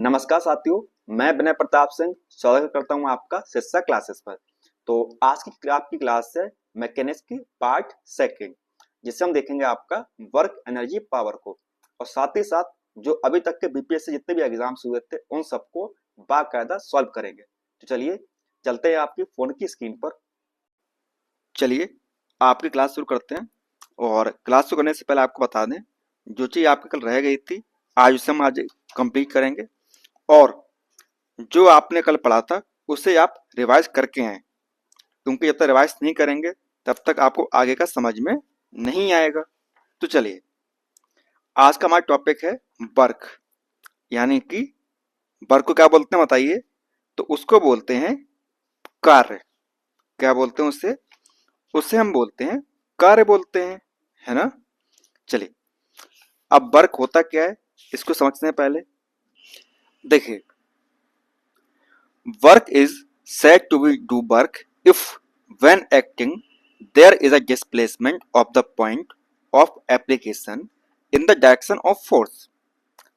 नमस्कार साथियों, मैं विनय प्रताप सिंह स्वागत करता हूं आपका शिक्षा क्लासेस पर। तो आज की आपकी क्लास है मैकेनिक्स की पार्ट सेकंड, जिससे हम देखेंगे आपका वर्क एनर्जी पावर को और साथ ही साथ जो अभी तक के बीपीएससी जितने भी एग्जाम्स हुए थे उन सबको बाकायदा सॉल्व करेंगे। तो चलिए चलते हैं आपकी फोन की स्क्रीन पर। चलिए आपकी क्लास शुरू करते हैं और क्लास शुरू करने से पहले आपको बता दें जो चीज़ आपकी कल रह गई थी आज उसे हम आज कंप्लीट करेंगे और जो आपने कल पढ़ा था उसे आप रिवाइज करके आए, क्योंकि जब तक रिवाइज नहीं करेंगे तब तक आपको आगे का समझ में नहीं आएगा। तो चलिए आज का हमारा टॉपिक है वर्क, यानी कि वर्क को क्या बोलते हैं बताइए। तो उसको बोलते हैं कार्य। क्या बोलते हैं उससे? उससे हम बोलते हैं कार्य बोलते हैं, है ना। चलिए अब वर्क होता क्या है इसको समझते हैं। पहले देखिए, work is said to be do work if when acting there is a displacement of the point of application in the direction of force।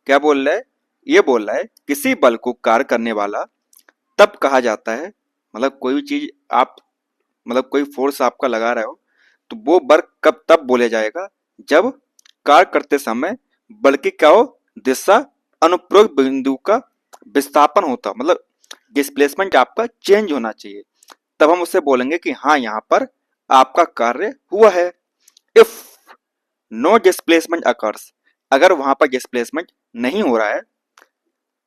क्या बोल रहा है? ये बोल रहा है किसी बल को कार्य करने वाला तब कहा जाता है, मतलब कोई भी चीज आप मतलब कोई फोर्स आपका लगा रहे हो तो वो वर्क कब तब बोले जाएगा जब कार्य करते समय बल की क्या हो, दिशा अनुप्रयोग बिंदु का विस्थापन होता, मतलब डिस्प्लेसमेंट आपका चेंज होना चाहिए। तब हम उसे बोलेंगे कि हाँ यहाँ पर आपका कार्य हुआ है। इफ नो डिस्प्लेसमेंट अकर्स, अगर वहां पर डिस्प्लेसमेंट नहीं हो रहा है,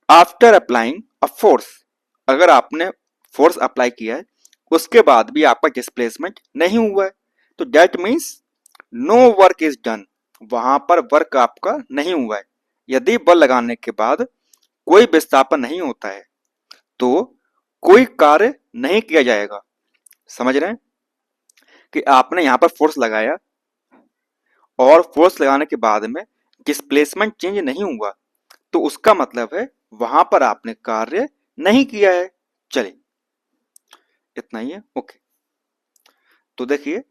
आफ्टर अप्लाइंग अ फोर्स, अगर आपने फोर्स अप्लाई किया है उसके बाद भी आपका डिस्प्लेसमेंट नहीं हुआ है तो that means no work is done, वहां पर वर्क आपका नहीं हुआ है। यदि बल लगाने के बाद कोई विस्थापन नहीं होता है तो कोई कार्य नहीं किया जाएगा। समझ रहे हैं कि आपने यहां पर फोर्स लगाया और फोर्स लगाने के बाद में डिस्प्लेसमेंट चेंज नहीं हुआ तो उसका मतलब है वहां पर आपने कार्य नहीं किया है। चलिए इतना ही है, ओके। तो देखिए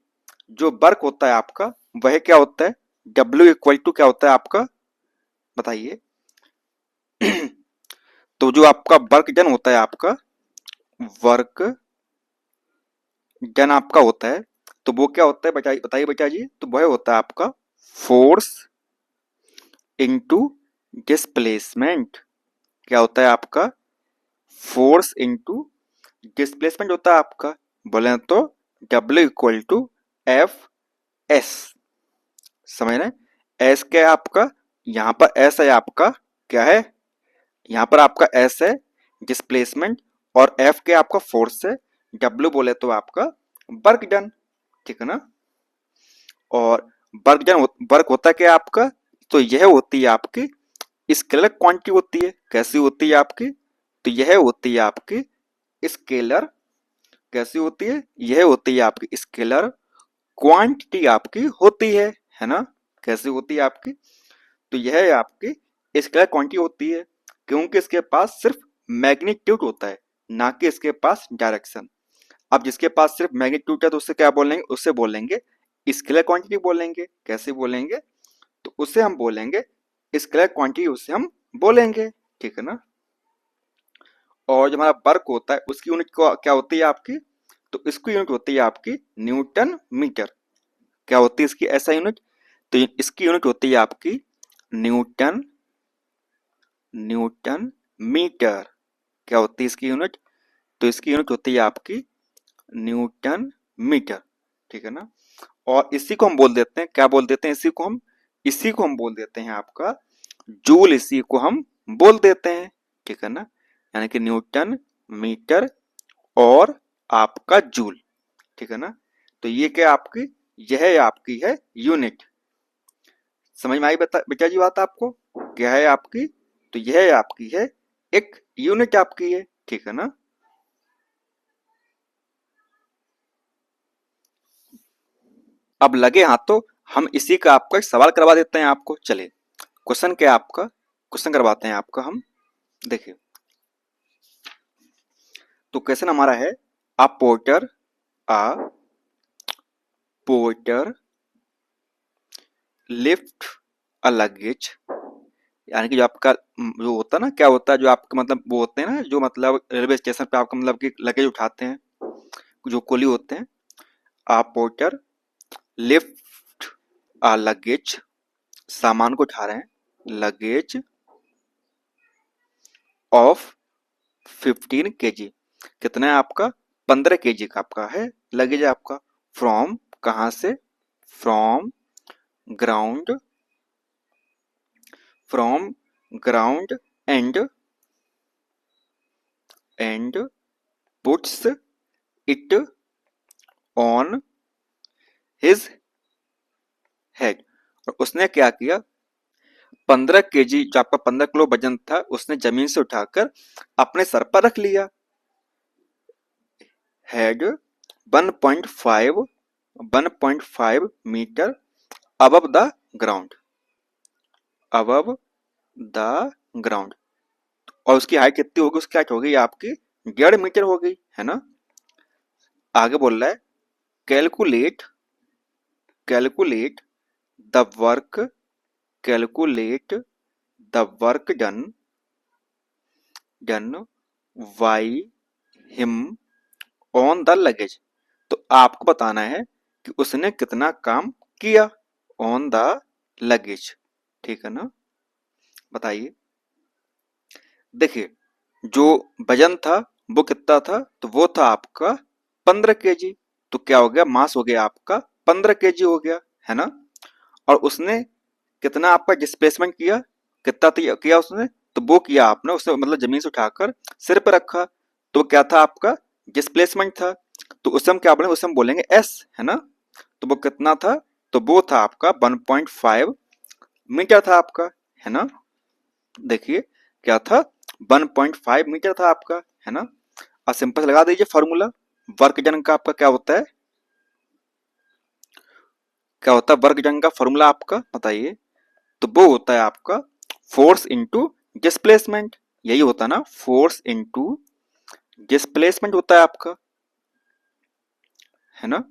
जो वर्क होता है आपका वह क्या होता है, W इक्वल टू क्या होता है आपका बताइए। तो जो आपका वर्क डन होता है, आपका वर्क डन आपका होता है तो वो क्या होता है बताइए बताइए बेटा जी। तो वह होता है आपका फोर्स इनटू डिस्प्लेसमेंट। क्या होता है आपका? फोर्स इनटू डिस्प्लेसमेंट होता है आपका। बोले तो W equal to F S. समझ रहे हैं? एस क्या है आपका? यहाँ पर एस है आपका, क्या है यहाँ पर आपका एस है डिस्प्लेसमेंट और एफ क्या आपका फोर्स है। W बोले तो आपका वर्क डन, ठीक है ना। और वर्क डन वर्क होता क्या है आपका? तो यह होती है आपकी स्केलर क्वांटिटी होती है। कैसी होती है आपकी? तो यह होती है आपकी स्केलर, कैसी होती है? यह होती है आपकी स्केलर क्वांटिटी आपकी होती है ना। कैसी होती है आपकी? तो यह आपकी स्केलर क्वांटिटी होती है क्योंकि इसके पास सिर्फ मैग्नीट्यूड होता है, ना कि इसके पास डायरेक्शन। अब जिसके पास सिर्फ मैग्नीट्यूड है तो उससे क्या बोलेंगे? उससे बोलेंगे स्केलर क्वांटिटी बोलेंगे। कैसे बोलेंगे? तो उसे हम बोलेंगे स्केलर क्वांटिटी, उसे हम बोलेंगे, ठीक है ना। और जो हमारा वर्क होता है उसकी यूनिट क्या होती है आपकी? तो इसकी यूनिट होती है आपकी न्यूटन मीटर। क्या होती है इसकी ऐसा यूनिट? तो इसकी यूनिट होती है आपकी न्यूटन न्यूटन मीटर। क्या होती है इसकी यूनिट? तो इसकी यूनिट होती है आपकी न्यूटन मीटर, ठीक है ना। और इसी को हम बोल देते हैं, क्या बोल देते हैं इसी को हम बोल देते हैं आपका जूल। इसी को हम बोल देते हैं, ठीक है ना। यानी कि न्यूटन मीटर और आपका जूल, ठीक है ना। तो ये क्या आपकी, यह आपकी है यूनिट। समझ में आई बेटा जी बात आपको? क्या है आपकी? तो यह आपकी है एक यूनिट आपकी है, ठीक है ना। अब लगे हाथ तो हम इसी का आपको एक सवाल करवा देते हैं आपको। चलिए क्वेश्चन क्या आपका, क्वेश्चन करवाते हैं आपका हम। देखिए तो क्वेश्चन हमारा है अ पोर्टर अ पोर्टर लिफ्ट अ लगेज यानी कि जो आपका जो होता है ना, क्या होता है जो आपका मतलब वो होते हैं ना, जो मतलब रेलवे स्टेशन पे आपका मतलब कि लगेज उठाते हैं, जो कुली होते हैं। आ पोर्टर लिफ्ट आ लगेज, सामान को उठा रहे हैं, लगेज ऑफ 15 kg, कितना है आपका 15 kg का आपका है लगेज आपका। फ्रॉम कहाँ से, from ground, from ground and puts it on his head. और उसने क्या किया, 15 kg जो आपका 15 किलो वजन था उसने जमीन से उठाकर अपने सर पर रख लिया। Head 1.5 metre above the ground, above the ground. और उसकी हाइट कितनी होगी, उसकी हाइट हो गई आपकी 1.5 मीटर हो गई, है ना। आगे बोल रहा है calculate, calculate the work, calculate the work done by him on the luggage. तो आपको बताना है कि उसने कितना काम किया ऑन द लगेज, ठीक है ना। बताइए, देखिए जो वजन था वो कितना था, तो वो था आपका 15 kg। तो क्या हो गया, मास हो गया आपका 15 kg हो गया, है ना। और उसने कितना आपका डिस्प्लेसमेंट किया, कितना किया उसने, तो वो किया आपने उसने मतलब जमीन से उठाकर सिर पर रखा, तो क्या था आपका डिस्प्लेसमेंट था। तो उसे हम क्या बोलेंगे, उसे हम बोलेंगे एस, है ना। तो वो कितना था, तो वो था आपका 1.5 मीटर था आपका, है ना। देखिए क्या था, 1.5 मीटर था आपका, है ना। अब सिंपल से लगा दीजिए फॉर्मूला। वर्क डन का आपका क्या होता है, क्या होता है वर्क डन का फॉर्मूला आपका बताइए। तो वो होता है आपका फोर्स इनटू डिस्प्लेसमेंट, यही होता है ना, फोर्स इनटू डिस्प्लेसमेंट होता है आपका, है ना।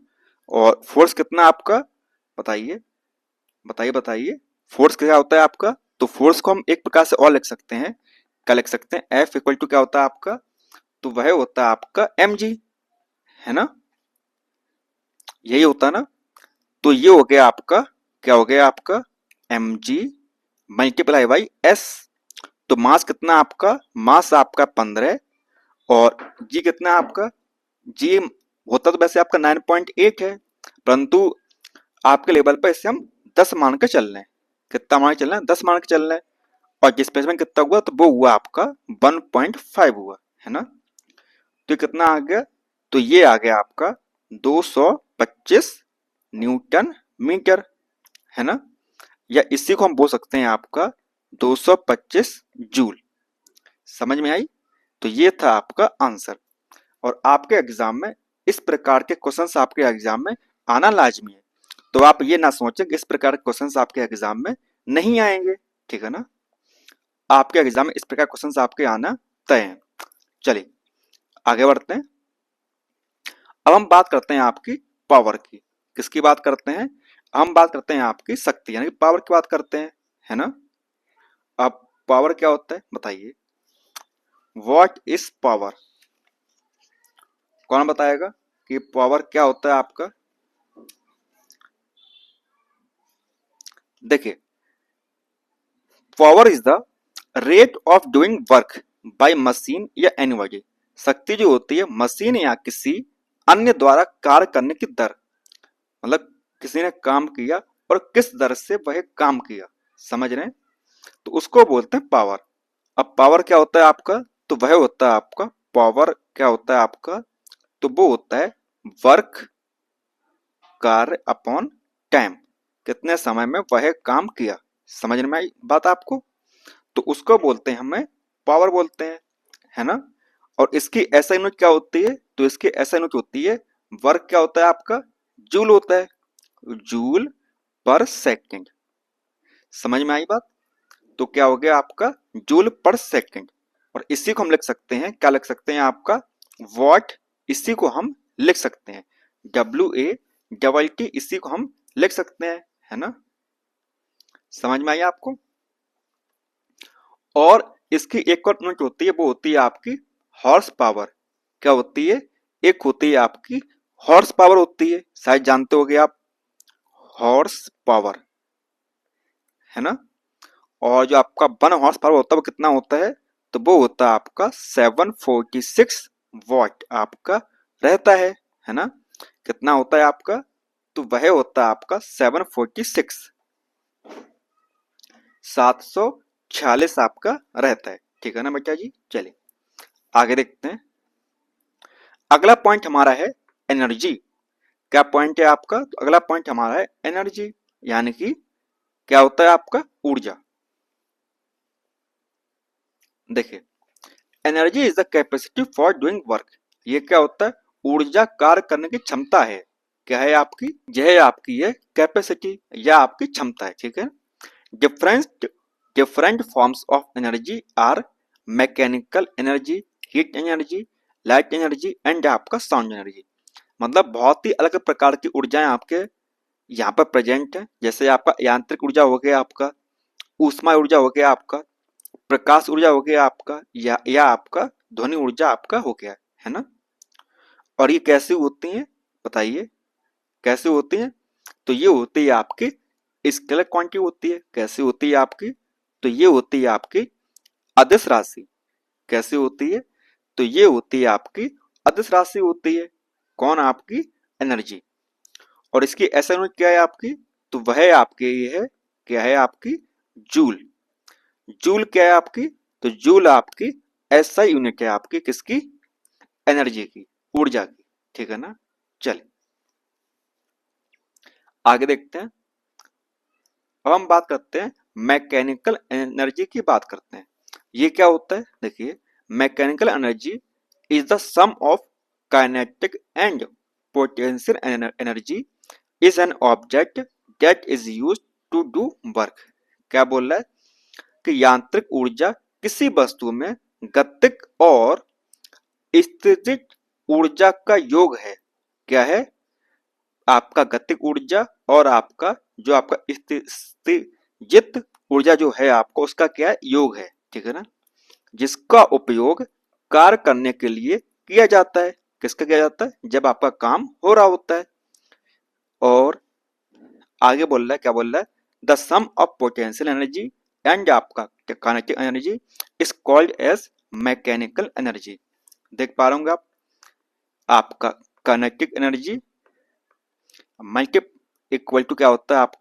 और फोर्स कितना आपका, बताइए बताइए बताइए, फोर्स क्या होता है आपका। तो फोर्स को हम एक प्रकार से और लिख सकते हैं, क्या लिख सकते हैं, एफ इक्वल टू क्या होता है आपका, तो वह होता है आपका एम जी, है ना, यही होता है ना। तो ये हो गया आपका, क्या हो गया आपका M G multiply by S. तो मास कितना आपका, मास आपका 15, और जी कितना आपका, जी होता तो वैसे आपका 9.8 है, परंतु आपके लेवल पर इसे हम 10 मान के चल रहे हैं। कितना मान के चल रहे हैं, 10 मान के चल रहे हैं। और डिस्प्लेसमेंट कितना हुआ, तो वो हुआ आपका 1.5 हुआ, है ना। तो कितना आ गया, तो ये आ गया आपका 225 न्यूटन मीटर, है ना। या इसी को हम बोल सकते हैं आपका 225 जूल। समझ में आई। तो ये था आपका आंसर। और आपके एग्जाम में इस प्रकार के क्वेश्चंस आपके एग्जाम में आना लाजमी है। तो आप ये ना सोचें कि इस प्रकार के क्वेश्चंस आपके एग्जाम में नहीं आएंगे, ठीक है ना। आपके एग्जाम में इस प्रकार क्वेश्चंस आपके आना तय है। चलिए आगे बढ़ते हैं। अब हम बात करते हैं आपकी पावर की। किसकी बात करते हैं, हम बात करते हैं आपकी शक्ति यानी कि पावर की बात करते हैं, है ना। अब पावर क्या होता है बताइए, व्हाट इज पावर, कौन बताएगा कि पावर क्या होता है आपका। देखिए power is the rate of doing work by machine या एनीबॉडी। शक्ति जो होती है मशीन या किसी अन्य द्वारा कार्य करने की दर, मतलब किसी ने काम किया और किस दर से वह काम किया, समझ रहे हैं, तो उसको बोलते हैं पावर। अब पावर क्या होता है आपका, तो वह होता है आपका पावर क्या होता है आपका, तो वो होता है वर्क, कार्य अपॉन टाइम, कितने समय में वह काम किया। समझ में आई बात आपको, तो उसको बोलते हैं हमें पावर बोलते हैं, है ना। और इसकी ऐसा यूनिट क्या होती है, तो इसकी ऐसा यूनिट होती है, वर्क क्या होता है आपका, जूल होता है, जूल पर सेकंड। समझ में आई बात, तो क्या हो गया आपका जूल पर सेकंड। और इसी को हम लिख सकते हैं, क्या लिख सकते हैं आपका वॉट, इसी को हम लिख सकते हैं WATT, इसी को हम लिख सकते हैं, है ना। समझ में आई आपको। और इसकी एक और यूनिट होती है, वो होती है आपकी हॉर्स पावर। क्या होती है? एक होती है आपकी हॉर्स पावर होती है, शायद जानते होगे आप, हॉर्स पावर, है ना। और जो आपका 1 हॉर्स पावर होता है वो कितना होता है? तो वो होता है आपका 746 वॉट आपका रहता है ना। कितना होता है आपका? तो वह होता है आपका 746, 746 आपका रहता है, ठीक है ना बेटा जी। चलिए आगे देखते हैं। अगला पॉइंट हमारा है एनर्जी। क्या पॉइंट है आपका? तो अगला पॉइंट हमारा है एनर्जी, यानी कि क्या होता है आपका? ऊर्जा। देखिए, energy is the capacity for doing work. ये क्या होता है? ऊर्जा कार्य करने की क्षमता है। क्या है आपकी? यह है आपकी ये कैपेसिटी या आपकी क्षमता है, ठीक है। Different different forms of energy are mechanical energy, heat energy, light energy and आपका साउंड एनर्जी। मतलब बहुत ही अलग प्रकार की ऊर्जाएं आपके यहाँ पर प्रेजेंट है। जैसे आपका यांत्रिक ऊर्जा हो गया, आपका ऊष्मा ऊर्जा हो गया, आपका प्रकाश ऊर्जा हो गया आपका, या आपका ध्वनि ऊर्जा आपका हो गया, है ना। और ये कैसी होती हैं बताइए? कैसे होती हैं? तो ये होती है आपकी स्केलर क्वांटिटी होती है। कैसे होती है आपकी? तो ये होती है आपकी अदिश राशि। कैसे होती है? तो ये होती है आपकी अदिश राशि होती है। कौन? आपकी एनर्जी। और इसकी ऐसा यूनिट क्या है आपकी? तो वह आपके ये है, क्या है आपकी? जूल। जूल क्या है आपकी? तो जूल आपकी ऐसा यूनिट है आपकी किसकी? एनर्जी की, ऊर्जा की, ठीक है ना। चलिए आगे देखते हैं। अब हम बात करते हैं मैकेनिकल एनर्जी की बात करते हैं। ये क्या होता है? देखिए, mechanical energy is the sum of kinetic and potential energy is an object that is used to do work. क्या बोल रहा है? कि यांत्रिक ऊर्जा किसी वस्तु में गतिक और स्थितिज ऊर्जा का योग है। क्या है? आपका गतिक ऊर्जा और आपका जो आपका स्थितिज ऊर्जा जो है आपको, उसका क्या है? योग है, ठीक है ना। जिसका उपयोग कार्य करने के लिए किया जाता है। किसका किया जाता है? जब आपका काम हो रहा होता है। और आगे बोल रहा है, क्या बोल रहा है? The sum of potential energy and आपका kinetic energy is called as mechanical energy. देख पा रहे होंगे आप, आपका kinetic energy multi equal to क्या होता है? आप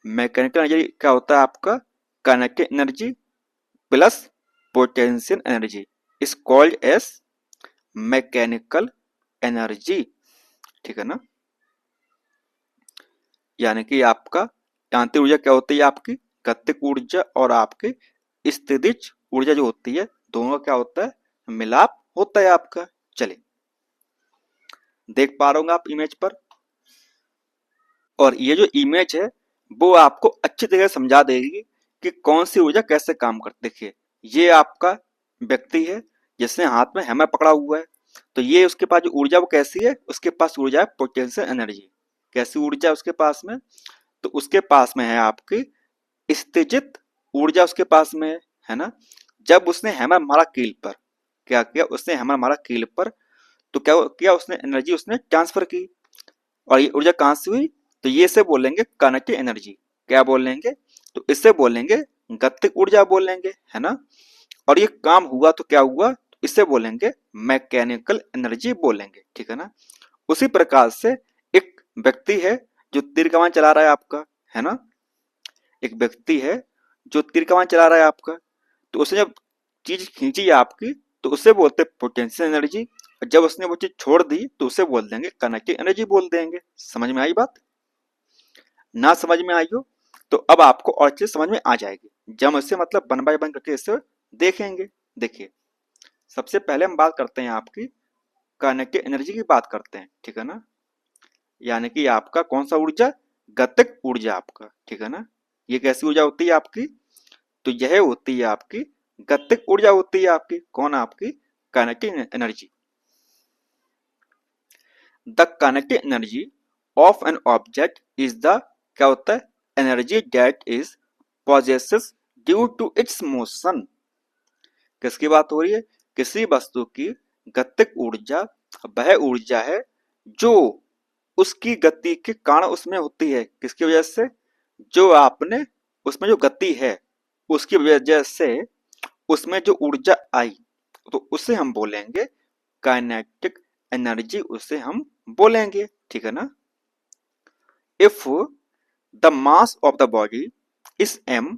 मैकेनिकल एनर्जी क्या होता है आपका? Kinetic energy plus potential energy is called as mechanical energy, ठीक है ना। यानी कि आपका यांत्रिक ऊर्जा क्या होती है? आपकी गतिक ऊर्जा और आपकी स्थितिज ऊर्जा जो होती है, दोनों का क्या होता है? मिलाप होता है आपका। चलिए देख पा रहे होंगे आप इमेज पर। और ये जो इमेज है वो आपको अच्छी तरह समझा देगी कि कौन सी ऊर्जा कैसे काम करती है। देखिए, ये आपका व्यक्ति है जिसने हाथ में हैमर पकड़ा हुआ है। तो ये उसके पास जो ऊर्जा वो कैसी है? उसके पास ऊर्जा है पोटेंशियल एनर्जी। कैसी ऊर्जा है उसके पास में? तो उसके पास में है आपकी स्थितिज ऊर्जा उसके पास में है ना। जब उसने हैमर मारा कील पर, क्या किया? उसने हैमर मारा कील पर, तो क्या किया? उसने एनर्जी उसने ट्रांसफर की। और ये ऊर्जा कहां से हुई? तो ये से बोलेंगे काइनेटिक एनर्जी। क्या बोलेंगे? तो इससे बोलेंगे गतिक ऊर्जा बोलेंगे, है ना। और ये काम हुआ तो क्या हुआ? तो इससे बोलेंगे मैकेनिकल एनर्जी बोलेंगे, ठीक है ना। उसी प्रकार से एक व्यक्ति है जो तीर कमान चला रहा है आपका, है ना। एक व्यक्ति है जो तीर कमान चला रहा है आपका, तो उसने जब चीज खींची है आपकी, तो उसे बोलते हैं पोटेंशियल एनर्जी। और जब उसने वो चीज छोड़ दी तो उसे बोल देंगे काइनेटिक एनर्जी बोल देंगे। समझ में आई बात? ना समझ में आई हो तो अब आपको और चीज समझ में आ जाएगी जब हम इसे मतलब वन बाय वन करके इसे देखेंगे। देखिए, सबसे पहले हम बात करते हैं आपकी काइनेटिक एनर्जी की बात करते हैं, ठीक है ना। यानी कि आपका कौन सा ऊर्जा? गतिक ऊर्जा आपका, ठीक है ना। ये कैसी ऊर्जा होती है आपकी? तो यह होती है आपकी गतिक ऊर्जा होती है आपकी। कौन? आपकी kinetic energy. The kinetic energy of an object is the क्या होता है? Energy that is possesses due to its motion. किसकी बात हो रही है? किसी वस्तु की गतिक ऊर्जा वह ऊर्जा है जो उसकी गति के कारण उसमें होती है। किसकी वजह से? जो आपने उसमें जो गति है उसकी वजह से उसमें जो ऊर्जा आई तो उसे हम बोलेंगे काइनेटिक एनर्जी, उसे हम बोलेंगे। ठीक है ना? If the mass of the body is M,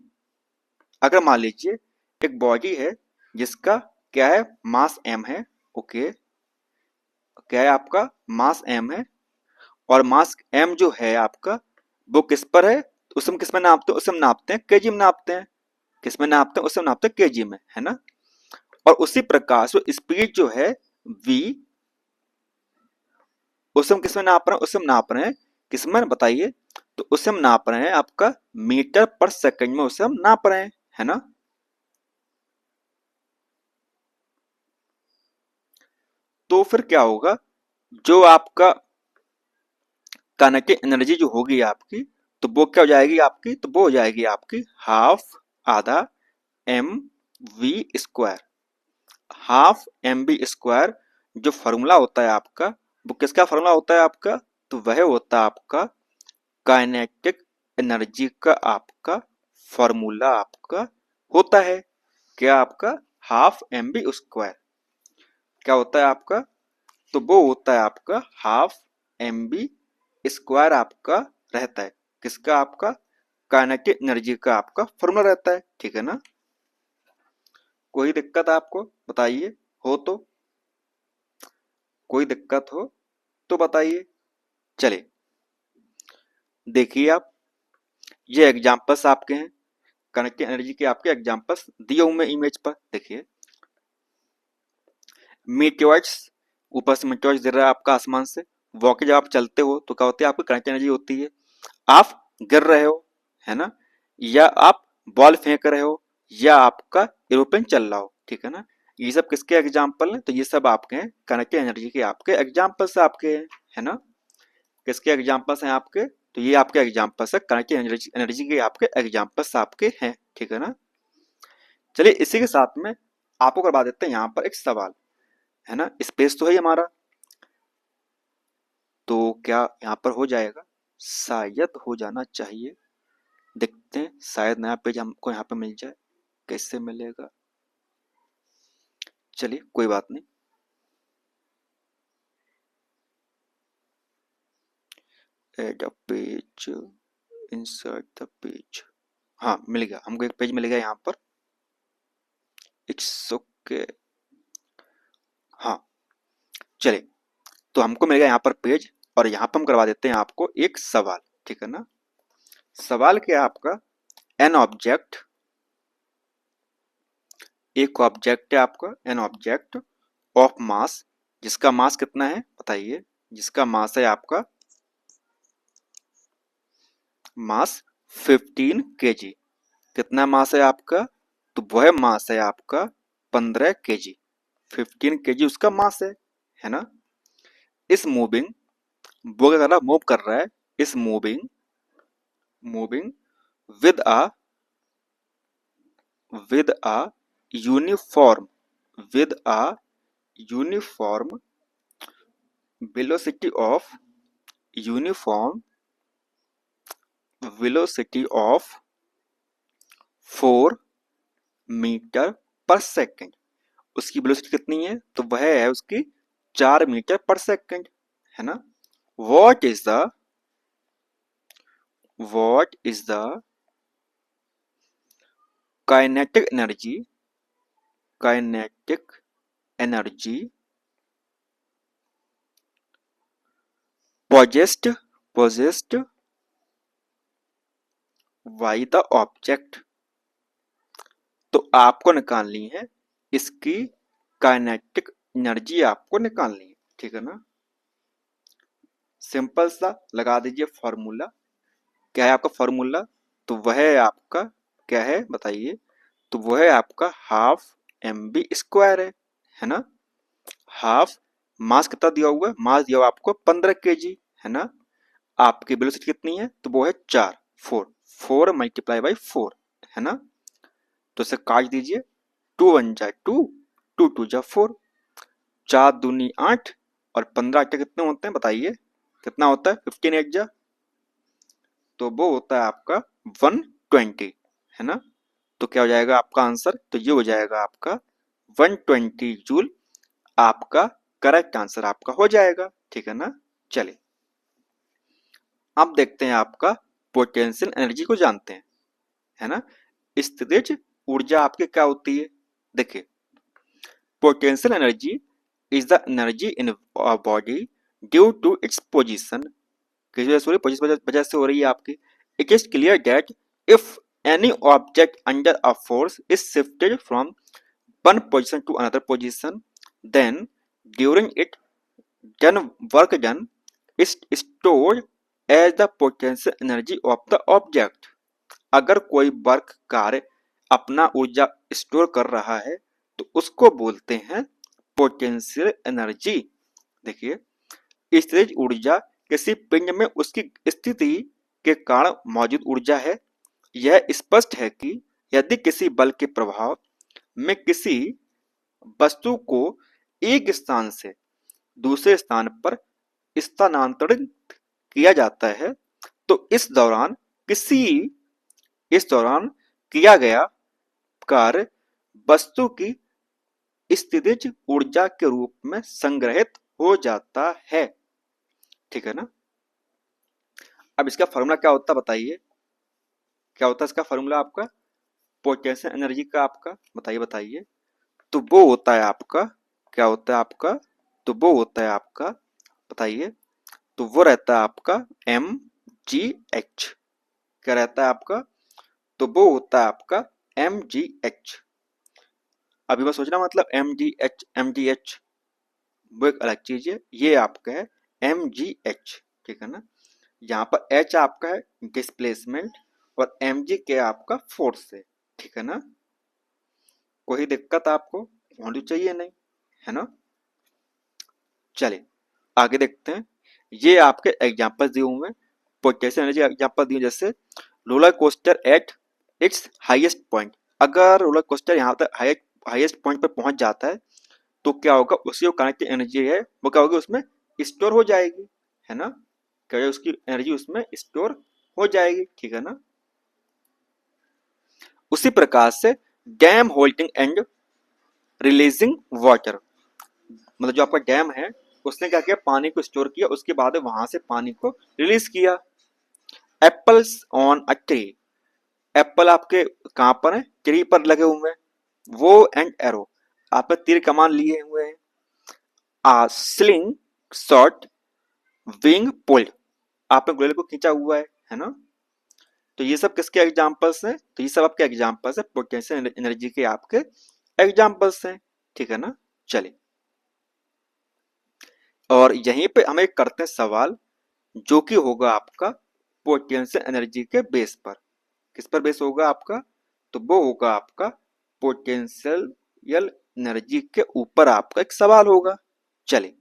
अगर मान लीजिए एक बॉडी है जिसका क्या है? मास एम है। ओके, क्या है आपका? मास एम है। और मास एम जो है आपका वो किस पर है? उसे हम किस में नापते हैं? उसे हम नापते हैं केजी में नापते हैं। किस में नापते हैं? उसे हम नापते हैं केजी में, है ना? और उसी प्रकार से स्पीड जो है v, उसे हम किस में नाप रहे हैं? उसे हम नाप रहे हैं किस में बताइए? तो उसे हम नाप रहे हैं आपका मीटर पर सेकंड में, उसे हम नाप रहे हैं, है ना? तो फिर क्या होगा? जो आपका काइनेटिक एनर्जी जो होगी आपकी, तो वो क्या हो जाएगी आपकी? तो वो हो जाएगी आपकी हाफ, आधा M V square. Half M B square जो फॉर्मूला होता है आपका, वो किसका फॉर्मूला होता है आपका? तो वह होता है आपका काइनेटिक एनर्जी का आपका फॉर्मूला आपका होता है। क्या आपका? हाफ एम बी स्क्वायर क्या होता है आपका? तो वो होता है आपका हाफ एम बी स्क्वायर आपका रहता है। किसका? आपका काइनेटिक एनर्जी का आपका फॉर्मूला रहता है। ठीक है ना? कोई दिक्कत आपको बताइए, हो तो कोई दिक्कत हो तो बताइए। चलिए देखिए आप, ये एग्जांपल्स आपके हैं, काइनेटिक एनर्जी के आपके एग्जांपल्स दिए हुए इमेज पर। देखिए मीटियोर्स, ऊपर से मीटियोर्स गिर रहा है आपका आसमान से। वो के जब आप चलते हो तो क्या होती है? आपकी काइनेटिक एनर्जी होती है। आप गिर रहे हो, है ना? या आप बॉल फेंक रहे हो, या आपका एरोप्लेन चल रहा हो। ठीक है ना? ये सब किसके एग्जाम्पल हैं? तो ये सब आपके हैं काइनेटिक एनर्जी के आपके एग्जाम्पल्स आपके हैं, है ना? किसके एग्जाम्पल्स हैं आपके? तो ये आपके एग्जाम्पल्स है, काइनेटिक एनर्जी के आपके एग्जाम्पल्स आपके हैं। ठीक है ना? चलिए इसी के साथ में आपको करवा देते हैं यहाँ पर एक सवाल, है ना? स्पेस तो है ही हमारा, तो क्या यहाँ पर हो जाएगा? शायद हो जाना चाहिए। देखते हैं, शायद नया पेज हमको यहाँ पे मिल जाए। कैसे मिलेगा? चलिए कोई बात नहीं। Add a page, insert the page. हाँ मिल गया, हमको एक पेज मिल गया यहाँ पर। It's okay. हाँ चलिए, तो हमको मिल गया यहाँ पर पेज, और यहाँ पर हम करवा देते हैं आपको एक सवाल। ठीक है ना? सवाल क्या है आपका? एन ऑब्जेक्ट, एक ऑब्जेक्ट है आपका, एन ऑब्जेक्ट ऑफ मास, जिसका मास कितना है बताइए? जिसका मास है आपका मास 15 केजी। कितना मास है आपका? तो वह मास है आपका 15 केजी। 15 केजी उसका मास है ना? इस मूविंग, वो क्या कर रहा है? मूव कर रहा है। Is moving, moving with a, with a uniform, with a uniform velocity of, uniform velocity of 4 metre per second. उसकी वेलोसिटी कितनी है? तो वह है उसकी 4 मीटर पर सेकेंड, है ना? What is the, what is the kinetic energy, kinetic energy possessed, possessed by the object। तो आपको निकालनी है इसकी काइनेटिक एनर्जी, आपको निकालनी है। ठीक है ना? सिंपल सा लगा दीजिए फॉर्मूला। क्या है आपका फॉर्मूला? तो वह है आपका, क्या है बताइए? तो वह है आपका हाफ एम बी स्क्वायर है ना? हाफ, मास कितना दिया हुआ है? मास दिया हुआ आपको 15 केजी, है ना? आपकी वेलोसिटी कितनी है? तो वो है 4, 4 4 मल्टीप्लाई बाई 4, है ना? तो इसे काट दीजिए, 2 1 जा 2, 2 2 जा 4, 4 दूनी 8 और 15 8 कितने होते हैं बताइए, कितना होता है, 15 8 जा, तो वो होता है आपका 120, है ना। तो क्या हो जाएगा आपका आंसर, तो ये हो जाएगा आपका 120 जूल, आपका करेक्ट आंसर आपका हो जाएगा, ठीक है ना। चलिए अब देखते हैं आपका पोटेंशियल एनर्जी को जानते हैं, है ना। स्थितिज ऊर्जा आपकी क्या होती है, देखिए potential energy is the energy in body due to its position, किस वजह से हो रही है, पोजीशन वजह से हो रही है आपकी। It is clear that if any object under a force is shifted from one position to another position, then during it done work done is stored as the potential energy of the object। अगर कोई work कार्य अपना ऊर्जा store कर रहा है तो उसको बोलते हैं पोटेंशियल एनर्जी। देखिए स्थितिज ऊर्जा किसी पिंड में उसकी स्थिति के कारण मौजूद ऊर्जा है। यह स्पष्ट है कि यदि किसी बल के प्रभाव में किसी वस्तु को एक स्थान से दूसरे स्थान पर स्थानांतरित किया जाता है तो इस दौरान किया गया कार्य वस्तु की स्थितिज ऊर्जा के रूप में संग्रहित हो जाता है, ठीक है ना। अब इसका फॉर्मूला क्या होता है बताइए, क्या होता है इसका फॉर्मूला आपका पोटेंशियल एनर्जी का, आपका बताइए बताइए। तो वो होता है आपका, क्या होता है आपका, तो वो होता है आपका बताइए, तो वो रहता है आपका एम जी एच, क्या रहता है आपका, तो वो होता है आपका एम जी एच। अभी मैं सोचना मतलब एम जी एच वो एक अलग चीज है, ये आपका है एम जी एच, ठीक है ना। यहाँ पर एच आपका है डिस्प्लेसमेंट और एम जी के आपका फोर्स है, ठीक है ना। कोई दिक्कत आपको होनी चाहिए नहीं, है ना। चलिए आगे देखते हैं, ये आपके एग्जांपल दिए हुए हैं, पोटेंशियल एनर्जी एग्जांपल दिए, जैसे roller coaster at its highest point. अगर रोलर कोस्टर यहाँ तक हाईएस्ट पॉइंट पर पहुंच जाता है तो क्या होगा, उसकी जो कनेक्टिव एनर्जी है वो क्या होगी, उसमें स्टोर हो जाएगी, है ना। क्या उसकी एनर्जी उसमें स्टोर हो जाएगी, ठीक है ना। उसी प्रकार से dam holding and releasing water, मतलब जो आपका डैम है उसने क्या किया, पानी को स्टोर किया, उसके बाद वहां से पानी को रिलीज किया। Apples on a tree, Apple आपके कहां पर है, ट्री पर लगे हुए हैं, वो एंड एरो, आप तीर कमान लिए हुए हैं। आ स्लिंग शॉट विंग पुल्ड, आपने गोले को खींचा हुआ है ना। तो ये सब किसके एग्जांपल्स हैं, तो ये सब आपके एग्जांपल्स है पोटेंशियल एनर्जी के आपके एग्जांपल्स हैं, ठीक है ना। चलिए और यहीं पे हम एक करते हैं सवाल, जो कि होगा आपका पोटेंशियल एनर्जी के बेस पर। किस पर बेस होगा आपका, तो वो होगा आपका पोटेंशियल एनर्जी के ऊपर आपका एक सवाल होगा। चलिए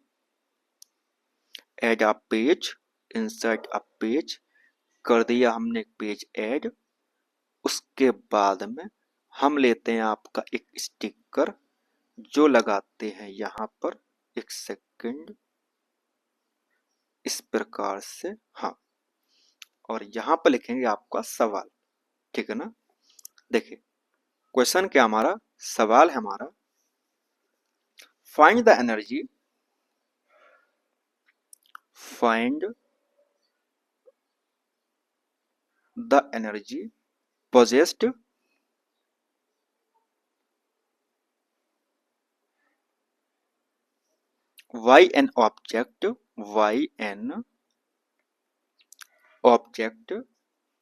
add a page, insert a page, कर दिया हमने पेज ऐड। उसके बाद में हम लेते हैं आपका एक स्टिकर जो लगाते हैं यहाँ पर, एक सेकंड, इस प्रकार से, हाँ, और यहाँ पर लिखेंगे आपका सवाल, ठीक है ना। देखिए क्वेश्चन क्या हमारा, सवाल है हमारा, find the energy, find the energy possessed by an object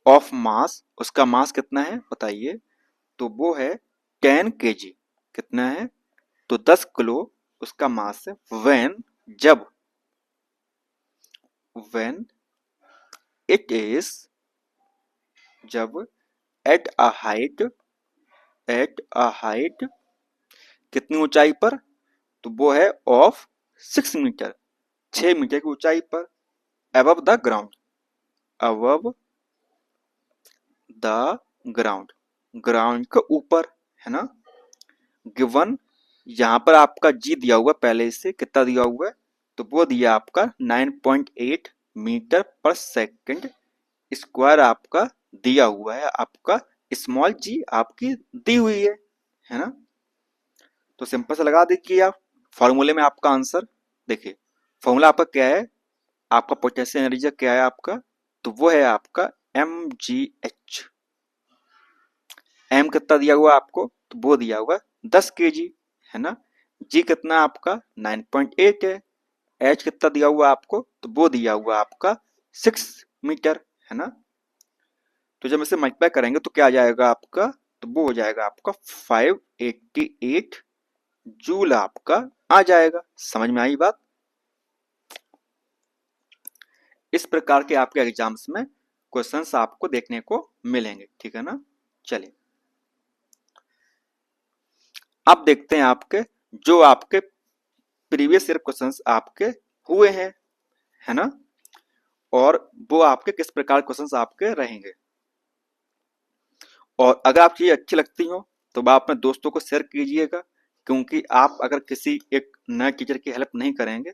of mass, उसका मास कितना है बताइए, तो वो है 10 kg, कितना है, तो 10 किलो उसका मास है। when, when it is, जब at a height, कितनी ऊंचाई पर, तो वो है ऑफ 6 मीटर, 6 मीटर की ऊंचाई पर, above the ground, above the ground, ground के ऊपर, है ना। गिवन यहाँ पर आपका जी दिया हुआ पहले से कितना दिया हुआ है, तो वो दिया आपका 9.8 मीटर पर सेकंड स्क्वायर आपका दिया हुआ है, आपका स्मॉल जी आपकी दी हुई है ना। तो सिंपल से लगा दीजिए आप फॉर्मूले में आपका आंसर। देखिए फॉर्मूला आपका क्या है, आपका पोटेंशियल एनर्जी क्या है आपका, तो वो है आपका mgh। एम कितना दिया हुआ आपको, तो वो दिया हुआ 10 kg, है ना। जी कितना आपका 9.8 है। एच कितना दिया हुआ आपको, तो वो दिया हुआ आपका 6 मीटर, है ना। तो जब इसे मल्टीप्लाई करेंगे तो क्या आ जाएगा आपका, तो वो हो जाएगा आपका 588 जूल आपका आ जाएगा। समझ में आई बात। इस प्रकार के आपके एग्जाम्स में क्वेश्चंस आपको देखने को मिलेंगे, ठीक है ना। चलिए अब देखते हैं आपके जो आपके प्रीवियस ईयर क्वेश्चंस आपके हुए हैं, है ना, और वो आपके किस प्रकार क्वेश्चंस आपके रहेंगे। और अगर आपको ये अच्छी लगती हो तो आप अपने दोस्तों को शेयर कीजिएगा, क्योंकि आप अगर किसी एक नए टीचर की हेल्प नहीं करेंगे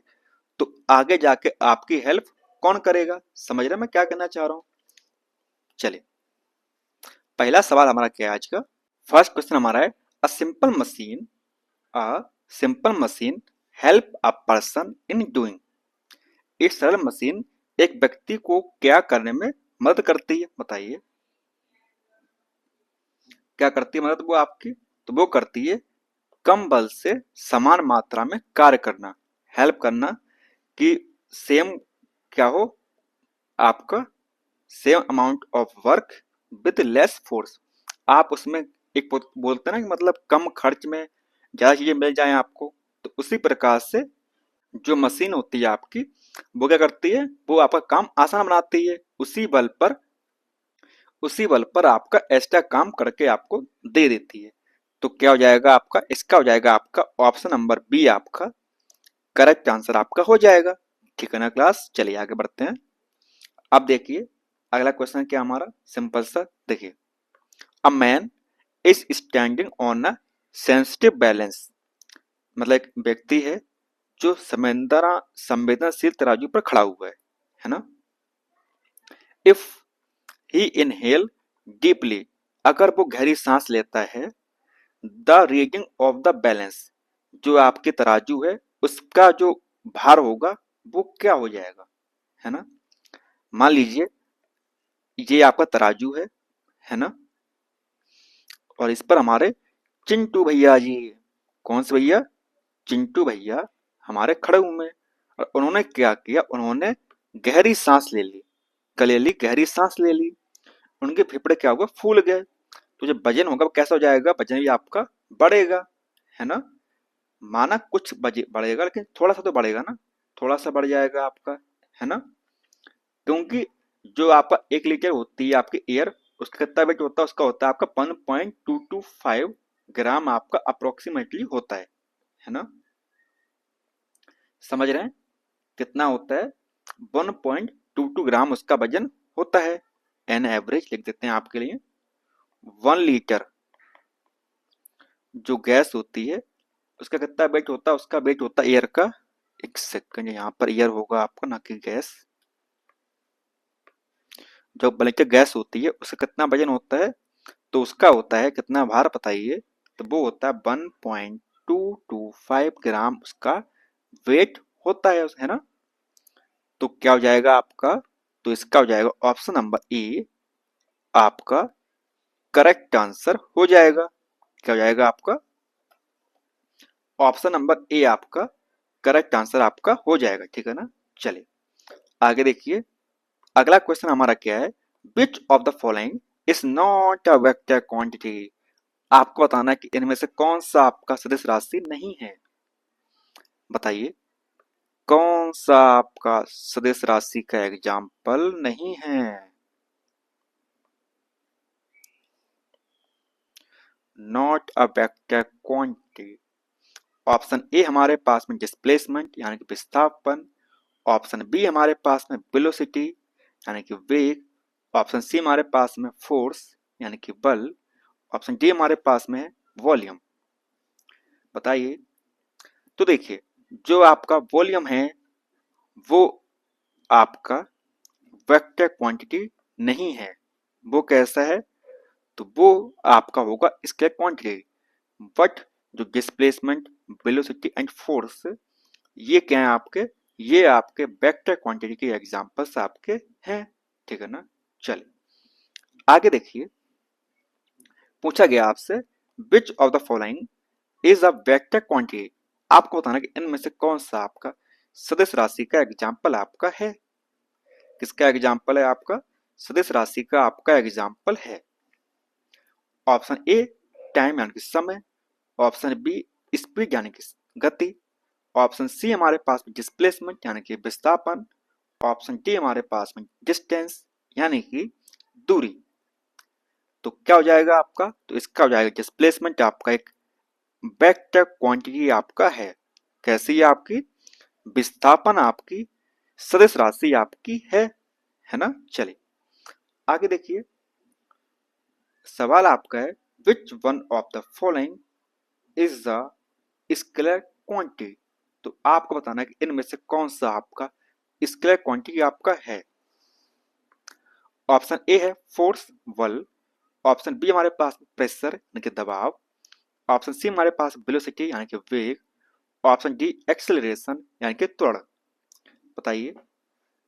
तो आगे जाके आपकी हेल्प कौन करेगा। समझ रहे हैं मैं क्या कहना चाह रहा हूँ। चलिए पहला सवाल हमारा क्या है आज का। फर्स्ट क्वेश्चन हमारा है a simple machine help a person in doing. एक सरल मशीन एक व्यक्ति को क्या करने में मदद करती है, बताइए क्या करती है मदद वो आपकी, तो वो करती है कम बल से समान मात्रा में कार्य करना, हेल्प करना कि सेम क्या हो आपका, same amount of work with less force. आप उसमें एक बोलते हैं ना कि मतलब कम खर्च में ज्यादा चीजें मिल जाएं आपको, तो उसी प्रकार से जो मशीन होती है आपकी वो क्या करती है, वो आपका काम आसान बनाती है, उसी बल पर आपका एक्स्ट्रा काम करके आपको दे देती है। तो क्या हो जाएगा आपका, इसका हो जाएगा आपका ऑप्शन नंबर बी आपका करेक्ट आंसर आपका हो जाएगा, ठीक है ना क्लास। चलिए आगे बढ़ते हैं। अब देखिए अगला क्वेश्चन क्या हमारा, सिंपल सा देखिए। A man is standing on a sensitive balance, मतलब एक व्यक्ति है जो संवेदनशील तराजू पर खड़ा हुआ है ना। इफ ही इनहेल डीपली, अगर वो गहरी सांस लेता है, the reading of the balance, जो आपके तराजू है उसका जो भार होगा वो क्या हो जाएगा, है ना। मान लीजिए ये आपका तराजू है ना, और इस पर हमारे चिंटू भैया जी, कौन से भैया, चिंटू भैया हमारे खड़े हुए हैं। और उन्होंने क्या किया, उन्होंने गहरी सांस ले ली, गहरी गहरी सांस ले ली, उनके फेफड़े क्या हुआ, फूल गए। तो जो वजन होगा वो कैसा हो जाएगा, वजन भी आपका बढ़ेगा, है ना। माना कुछ बढ़ेगा लेकिन थोड़ा सा तो बढ़ेगा ना, थोड़ा सा बढ़ जाएगा आपका, है ना। क्योंकि जो आपका 1 लीटर होती है आपकी एयर, उसका कितना वेट होता है, उसका होता है आपका 1.225 ग्राम आपका अप्रोक्सीमेटली होता है ना। समझ रहे हैं कितना होता है, 1.22 ग्राम उसका वजन होता है। एन एवरेज लिख देते हैं आपके लिए। 1 लीटर जो गैस होती है उसका कितना वेट होता है, उसका वेट होता है एयर का, एक सेकंड यहाँ पर एयर होगा आपका ना कि गैस, जो बल्कि गैस होती है उसका कितना वजन होता है, तो उसका होता है कितना भार बताइए, तो वो होता है 1.225 ग्राम उसका वेट होता है ना। तो क्या हो जाएगा आपका, तो इसका हो जाएगा ऑप्शन नंबर ए आपका करेक्ट आंसर हो जाएगा। क्या हो जाएगा आपका, ऑप्शन नंबर ए आपका करेक्ट आंसर आपका हो जाएगा, ठीक है ना। चलिए आगे देखिए अगला क्वेश्चन हमारा क्या है, विच of the following is not a vector quantity. आपको बताना है कि इनमें से कौन सा आपका सदिश राशि नहीं है, बताइए कौन सा आपका सदिश राशि का एग्जाम्पल नहीं है। Not a vector quantity. Option A हमारे पास में डिस्प्लेसमेंट यानी कि विस्थापन, ऑप्शन बी हमारे पास में वेलोसिटी यानी कि वेग, ऑप्शन सी हमारे पास में फोर्स यानी कि बल, ऑप्शन डी हमारे पास में है वॉल्यूम। बताइए, तो देखिए जो आपका वॉल्यूम है वो आपका वेक्टर क्वांटिटी नहीं है, वो कैसा है, तो वो आपका होगा स्केलर क्वांटिटी। बट जो डिस्प्लेसमेंट, वेलोसिटी एंड फोर्स, ये क्या है आपके, ये आपके वेक्टर क्वांटिटी के एग्जांपल्स आपके हैं, ठीक है ना। चलिए आगे देखिए, पूछा गया आपसे विच of the following is a vector quantity. आपको बताना कि इनमें से कौन सा आपका सदिश राशि का एग्जाम्पल आपका है। किसका एग्जाम्पल है आपका, सदिश राशि का आपका एग्जाम्पल है। ऑप्शन ए टाइम यानी कि समय, ऑप्शन बी स्पीड यानी कि गति, ऑप्शन सी हमारे पास डिस्प्लेसमेंट यानी कि विस्थापन, ऑप्शन डी हमारे पास में डिस्टेंस यानी कि दूरी। तो क्या हो जाएगा आपका, तो इसका हो जाएगा डिस्प्लेसमेंट आपका एक वेक्टर क्वांटिटी आपका है। कैसी है आपकी, विस्थापन आपकी सदिश राशि आपकी है ना। चलिए आगे देखिए, सवाल आपका है which one of the following is the scalar quantity. तो आपको बताना है कि इनमें से कौन सा आपका स्केलर क्वांटिटी आपका है। ऑप्शन ए है फोर्स, बल, ऑप्शन बी हमारे पास प्रेशर यानी कि दबाव, ऑप्शन सी हमारे पास वेलोसिटी यानी कि वेग, ऑप्शन डी एक्सेलरेशन यानी कि त्वरण। बताइए,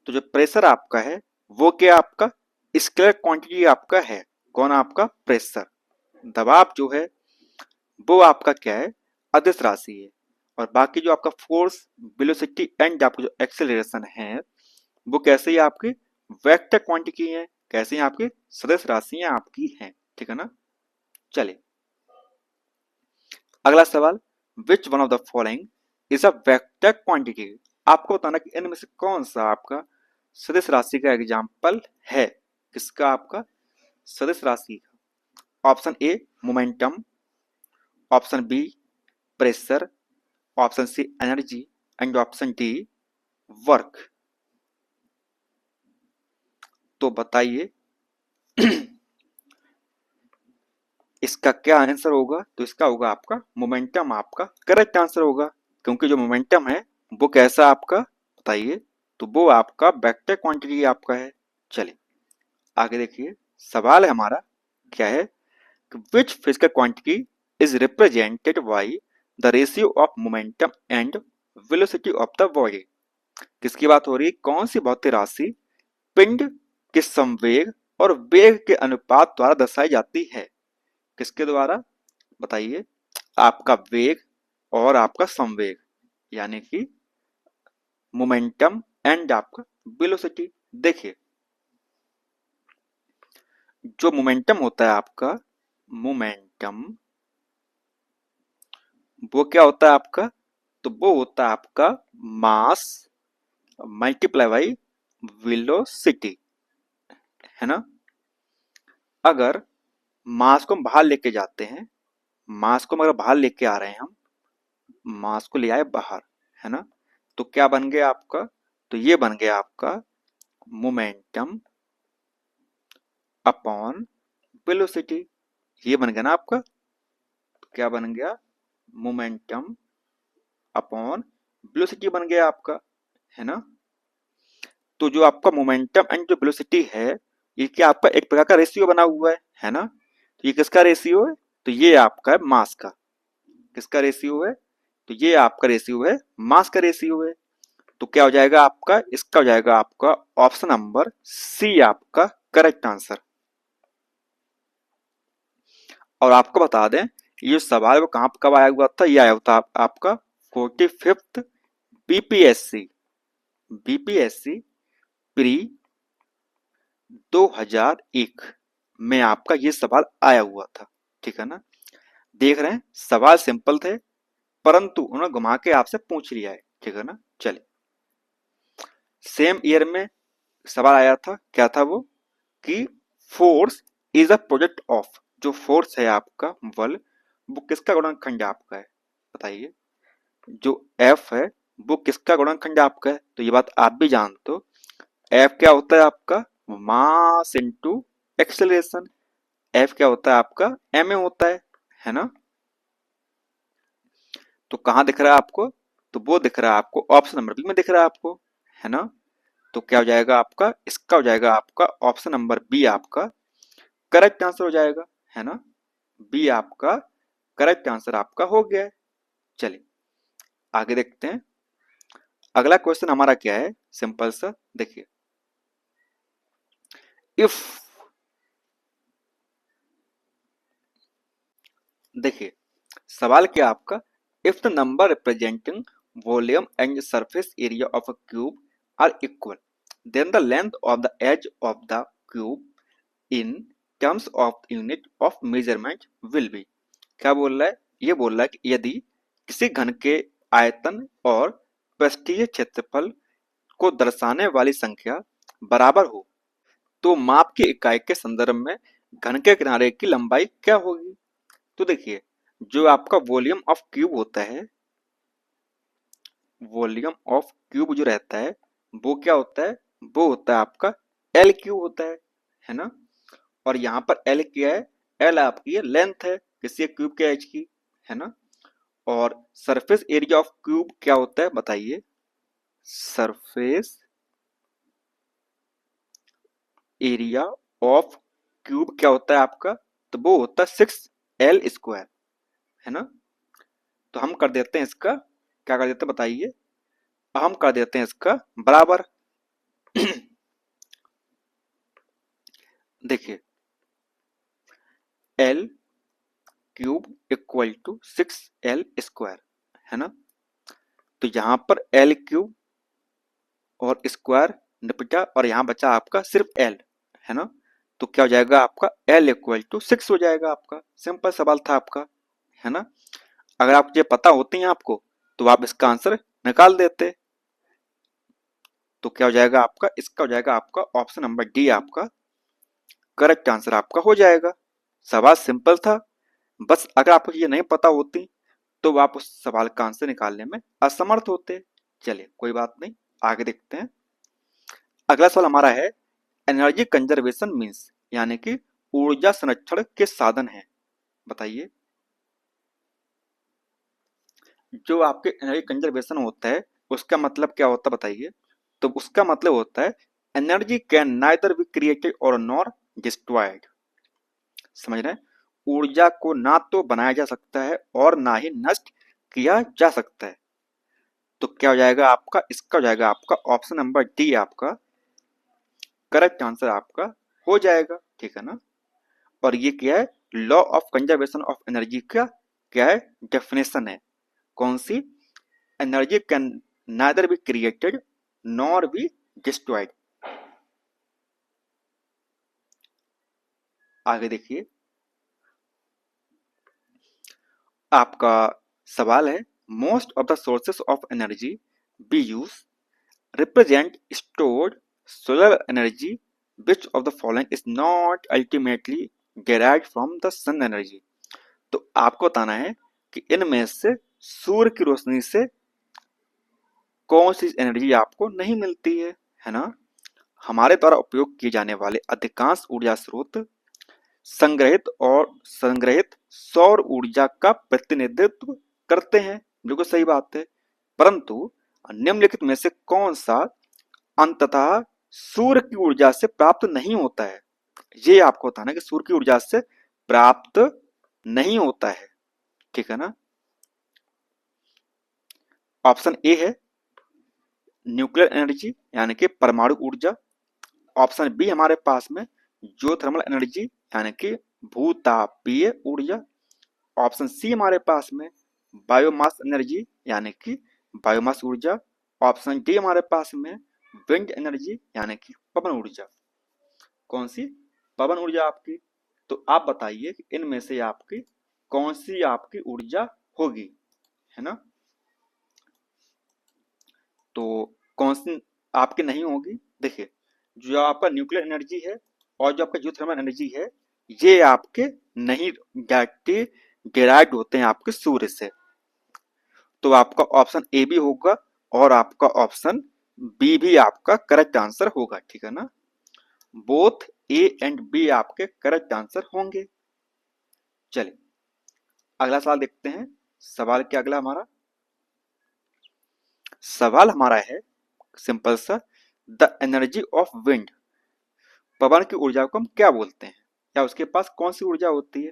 तो जो प्रेशर आपका है वो क्या आपका स्केलर क्वांटिटी आपका है, कौन आपका प्रेशर। दबाव जो है वो आपका क्या है, अदिश राशि है। और बाकी जो आपका फोर्स, वेलोसिटी एंड आपका जो एक्सेलरेशन है वो कैसे ही आपकी वेक्टर क्वांटिटी है, कैसे ही आपकी सदिश राशियां आपकी हैं, ठीक है ना। चलिए अगला सवाल, which one of the following is a vector quantity. आपको बताना कि इनमें से कौन सा आपका सदिश राशि का एग्जाम्पल है। किसका आपका सदिश राशि का। Option A momentum, option B pressure, option C energy and option D work. तो बताइए इसका क्या आंसर होगा, तो इसका होगा आपका मोमेंटम आपका करेक्ट आंसर होगा। क्योंकि जो मोमेंटम है वो कैसा आपका, बताइए, तो वो आपका वेक्टर क्वांटिटी आपका है। चलिए आगे देखिए, सवाल है हमारा क्या है, which physical quantity is represented by the ratio of momentum and velocity of the body. किसकी बात हो रही है, कौन सी भौतिक राशि पिंड के संवेग और वेग के अनुपात द्वारा दर्शाई जाती है। किसके द्वारा, बताइए, आपका वेग और आपका संवेग यानी कि मोमेंटम एंड आपका वेलोसिटी। देखिए जो मोमेंटम होता है आपका, मोमेंटम वो क्या होता है आपका, तो वो होता है आपका मास मल्टीप्लाई बाई वेलोसिटी, है ना। अगर मास को हम बाहर लेके जाते हैं, मास को अगर बाहर लेके आ रहे हैं हम, मास को ले आए बाहर, है ना, तो क्या बन गया आपका, तो ये बन गया आपका मोमेंटम अपॉन वेलोसिटी। ये बन गया ना आपका, तो क्या बन गया, मोमेंटम अपॉन वेलोसिटी बन गया आपका, है ना। तो जो आपका मोमेंटम एंड जो वेलोसिटी है ये क्या आपका एक प्रकार का रेशियो बना हुआ है ना। तो ये किसका रेशियो है, तो ये आपका है मास का। किसका रेशियो है, तो ये आपका रेशियो है मास का रेशियो है। तो क्या हो जाएगा आपका, इसका हो जाएगा आपका ऑप्शन नंबर सी आपका करेक्ट आंसर। और आपको बता दें ये सवाल वो कहां कब आया हुआ था, ये आया हुआ था आपका 45th बीपीएससी, बीपीएससी प्री 2001 में आपका ये सवाल आया हुआ था, ठीक है ना। देख रहे हैं सवाल सिंपल थे परंतु उन्होंने घुमा के आपसे पूछ लिया है, ठीक है ना। चलिए सेम ईयर में सवाल आया था, क्या था वो, कि force is a product of, जो फोर्स है आपका बल वो किसका गुणनखंड आपका है। बताइए जो एफ है वो किसका गुणनखंड आपका है, तो ये बात आप भी जानते हो। एफ क्या होता है आपका, मास इनटू एक्सेलरेशन। एफ क्या होता है आपका, एम ए होता है ना। तो कहाँ दिख रहा है आपको? तो वो दिख रहा है आपको ऑप्शन नंबर बी में दिख रहा है आपको, है ना। तो क्या हो जाएगा आपका? इसका हो जाएगा आपका ऑप्शन नंबर बी आपका करेक्ट आंसर हो जाएगा, है ना। बी आपका करेक्ट आंसर आपका हो गया है। चलिए आगे देखते हैं। अगला क्वेश्चन हमारा क्या है, सिंपल सा देखिए। इफ, देखिए सवाल क्या आपका, if the number representing volume and surface area of a cube are equal then the length of the edge of the cube in terms of unit of measurement will be. क्या बोल रहा है? ये बोल रहा है कि यदि किसी घन के आयतन और पृष्ठीय क्षेत्रफल को दर्शाने वाली संख्या बराबर हो तो माप की इकाई के संदर्भ में घन के किनारे की लंबाई क्या होगी? तो देखिए जो आपका वॉल्यूम ऑफ क्यूब होता है, वॉल्यूम ऑफ क्यूब जो रहता है वो क्या होता है? वो होता है आपका एल क्यूब होता है ना। और यहाँ पर एल क्या है? एल आपकी लेंथ है किसी क्यूब के एज की, है ना। और सरफेस एरिया ऑफ क्यूब क्या होता है बताइए? सरफेस एरिया ऑफ क्यूब क्या होता है आपका? तो वो होता है 6L², है ना। तो हम कर देते हैं इसका, क्या कर देते हैं बताइए? हम कर देते हैं इसका बराबर। देखिए L cube equal to 6L², है ना। तो यहाँ पर एल क्यूब और स्क्वायर निपटा और यहाँ बचा आपका सिर्फ एल, है ना। तो क्या हो जाएगा आपका? एल इक्वल टू 6 हो जाएगा आपका। सिंपल सवाल था आपका, है ना। अगर आपको ये पता होती है आपको तो आप इसका आंसर निकाल देते। तो क्या हो जाएगा आपका? इसका हो जाएगा आपका ऑप्शन नंबर डी आपका करेक्ट आंसर आपका हो जाएगा। सवाल सिंपल था, बस अगर आपको ये नहीं पता होती तो आप उस सवाल का आंसर निकालने में असमर्थ होते। चलिए कोई बात नहीं, आगे देखते हैं। अगला सवाल हमारा है एनर्जी कंजर्वेशन मीन्स, यानी कि ऊर्जा संरक्षण के साधन है, बताइए। जो आपके एनर्जी कंजर्वेशन होता है उसका मतलब क्या होता है बताइए? तो उसका मतलब होता है energy can neither be created और नॉर डिस्ट्रॉयड। समझ रहे हैं? ऊर्जा को ना तो बनाया जा सकता है और ना ही नष्ट किया जा सकता है। तो क्या हो जाएगा आपका? इसका हो जाएगा आपका ऑप्शन नंबर डी आपका करेक्ट आंसर आपका हो जाएगा, ठीक है ना। और ये क्या है? Law of conservation of energy का क्या है? डेफिनेशन है। कौन सी? Energy can neither be created nor be destroyed. आगे देखिए आपका सवाल है most of the sources of energy be use represent stored solar energy which of the following is not ultimately derived from the sun energy. तो आपको बताना है कि इनमें से सूर्य की रोशनी से कौन सी एनर्जी आपको नहीं मिलती है ना। हमारे द्वारा उपयोग किए जाने वाले अधिकांश ऊर्जा स्रोत संग्रहित सौर ऊर्जा का प्रतिनिधित्व करते हैं, बिल्कुल सही बात है। परंतु निम्नलिखित में से कौन सा अंततः सूर्य की ऊर्जा से प्राप्त नहीं होता है? ये आपको बताना है कि सूर्य की ऊर्जा से प्राप्त नहीं होता है, ठीक है ना। ऑप्शन ए है न्यूक्लियर एनर्जी यानी कि परमाणु ऊर्जा। ऑप्शन बी हमारे पास में जियोथर्मल एनर्जी यानी कि भूतापीय ऊर्जा। ऑप्शन सी हमारे पास में बायोमास एनर्जी यानी कि बायोमास ऊर्जा। ऑप्शन डी हमारे पास में विंड एनर्जी यानी कि पवन ऊर्जा। कौन सी? पवन ऊर्जा आपकी। तो आप बताइए कि इनमें से आपकी कौन सी आपकी ऊर्जा होगी, है ना। तो कौन सी आपकी नहीं होगी? देखिए जो आपका न्यूक्लियर एनर्जी है और जो आपका जियोथर्मल एनर्जी है ये आपके नहीं डायरेक्टली डिराइव्ड होते हैं आपके सूर्य से। तो आपका ऑप्शन ए भी होगा और आपका ऑप्शन बी भी आपका करेक्ट आंसर होगा, ठीक है ना। बोथ ए एंड बी आपके करेक्ट आंसर होंगे। चलिए अगला सवाल देखते हैं। सवाल क्या अगला हमारा सवाल हमारा है सिंपल सा, द एनर्जी ऑफ विंड, पवन की ऊर्जा को हम क्या बोलते हैं, या उसके पास कौन सी ऊर्जा होती है।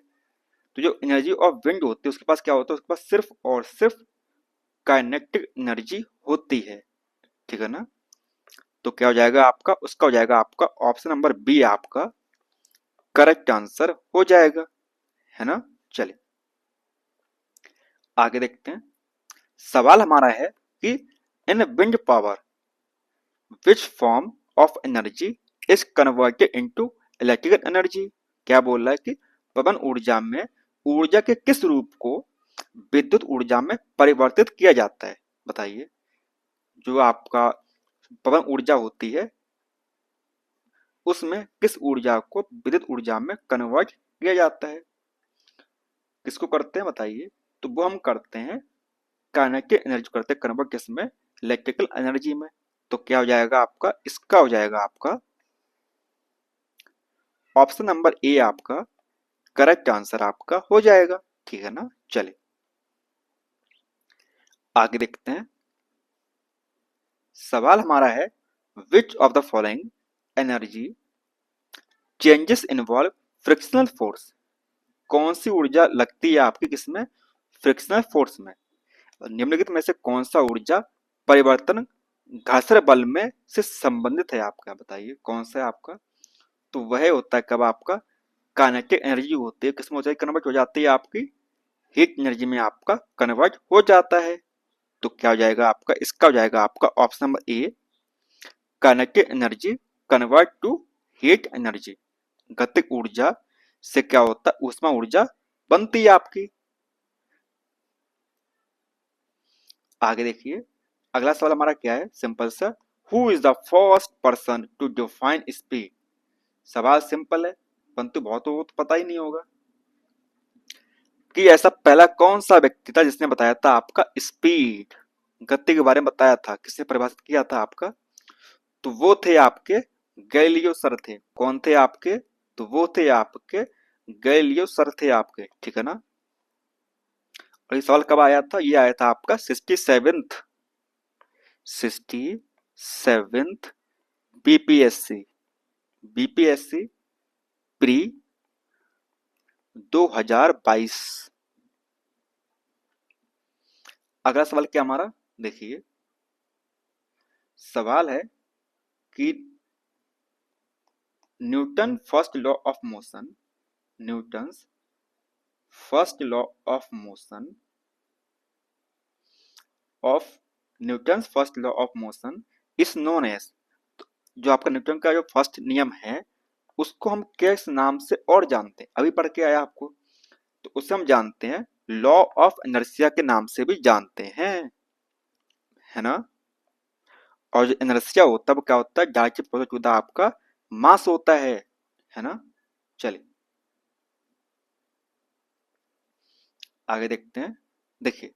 तो जो एनर्जी ऑफ विंड होती है उसके पास क्या होता है, उसके पास सिर्फ और सिर्फ काइनेटिक एनर्जी होती है, ठीक है ना। तो क्या हो जाएगा आपका, उसका हो जाएगा आपका ऑप्शन नंबर बी आपका करेक्ट आंसर हो जाएगा, है ना। चलिए आगे देखते हैं। सवाल हमारा है कि इन wind power which form of energy is converted into electrical energy. क्या बोल रहा है कि पवन ऊर्जा में ऊर्जा के किस रूप को विद्युत ऊर्जा में परिवर्तित किया जाता है, बताइए। जो आपका पवन ऊर्जा होती है उसमें किस ऊर्जा को विद्युत ऊर्जा में कन्वर्ट किया जाता है, किसको करते हैं बताइए। तो वो हम करते हैं काइनेटिक एनर्जी करते हैं कन्वर्ट किसमें, इलेक्ट्रिकल एनर्जी में। तो क्या हो जाएगा आपका, इसका हो जाएगा आपका ऑप्शन नंबर ए आपका करेक्ट आंसर आपका हो जाएगा, ठीक है ना। चलिए आगे देखते हैं। सवाल हमारा है विच of the following energy changes involve frictional force, कौन सी ऊर्जा लगती है आपकी किसमें, फ्रिक्शनल फोर्स में। निम्नलिखित में से कौन सा ऊर्जा परिवर्तन घर्षण बल में से संबंधित है आपका, बताइए कौन सा है आपका। तो वह होता है कब आपका काइनेटिक एनर्जी होती है किसमें हो जाती है, कन्वर्ट हो जाती है आपकी हीट एनर्जी में आपका कन्वर्ट हो जाता है। तो क्या हो जाएगा आपका, इसका हो जाएगा आपका option number A kinetic energy convert to heat energy. गतिक ऊर्जा से क्या होता है, ऊष्मा ऊर्जा बनती है आपकी। आगे देखिए अगला सवाल हमारा क्या है, सिंपल सा, who is the first person to define speed. सवाल सिंपल है परंतु बहुत को तो पता ही नहीं होगा कि ऐसा पहला कौन सा व्यक्ति था जिसने बताया था आपका स्पीड, गति के बारे में बताया था, किसने परिभाषित किया था आपका। तो वो थे आपके गैलिलियो सर थे, कौन थे आपके, तो वो थे आपके गैलिलियो सर थे आपके, ठीक है ना। और ये सवाल कब आया था, ये आया था आपका 67th बीपीएससी, बीपीएससी प्री 2022। अगला सवाल क्या हमारा, देखिए सवाल है कि Newton first law of motion, Newton's first law of motion of Newton's first law of motion is known as, जो आपका न्यूटन का जो फर्स्ट नियम है उसको हम किस नाम से और जानते हैं, अभी पढ़ के आया आपको। तो उसे हम जानते हैं लॉ ऑफ इनर्शिया के नाम से भी जानते हैं, है ना। और जो इनर्शिया होता है वो क्या होता है, डायरेक्टली प्रोपोर्शनल टू द आपका मास होता है ना। चलिए आगे देखते हैं। देखिए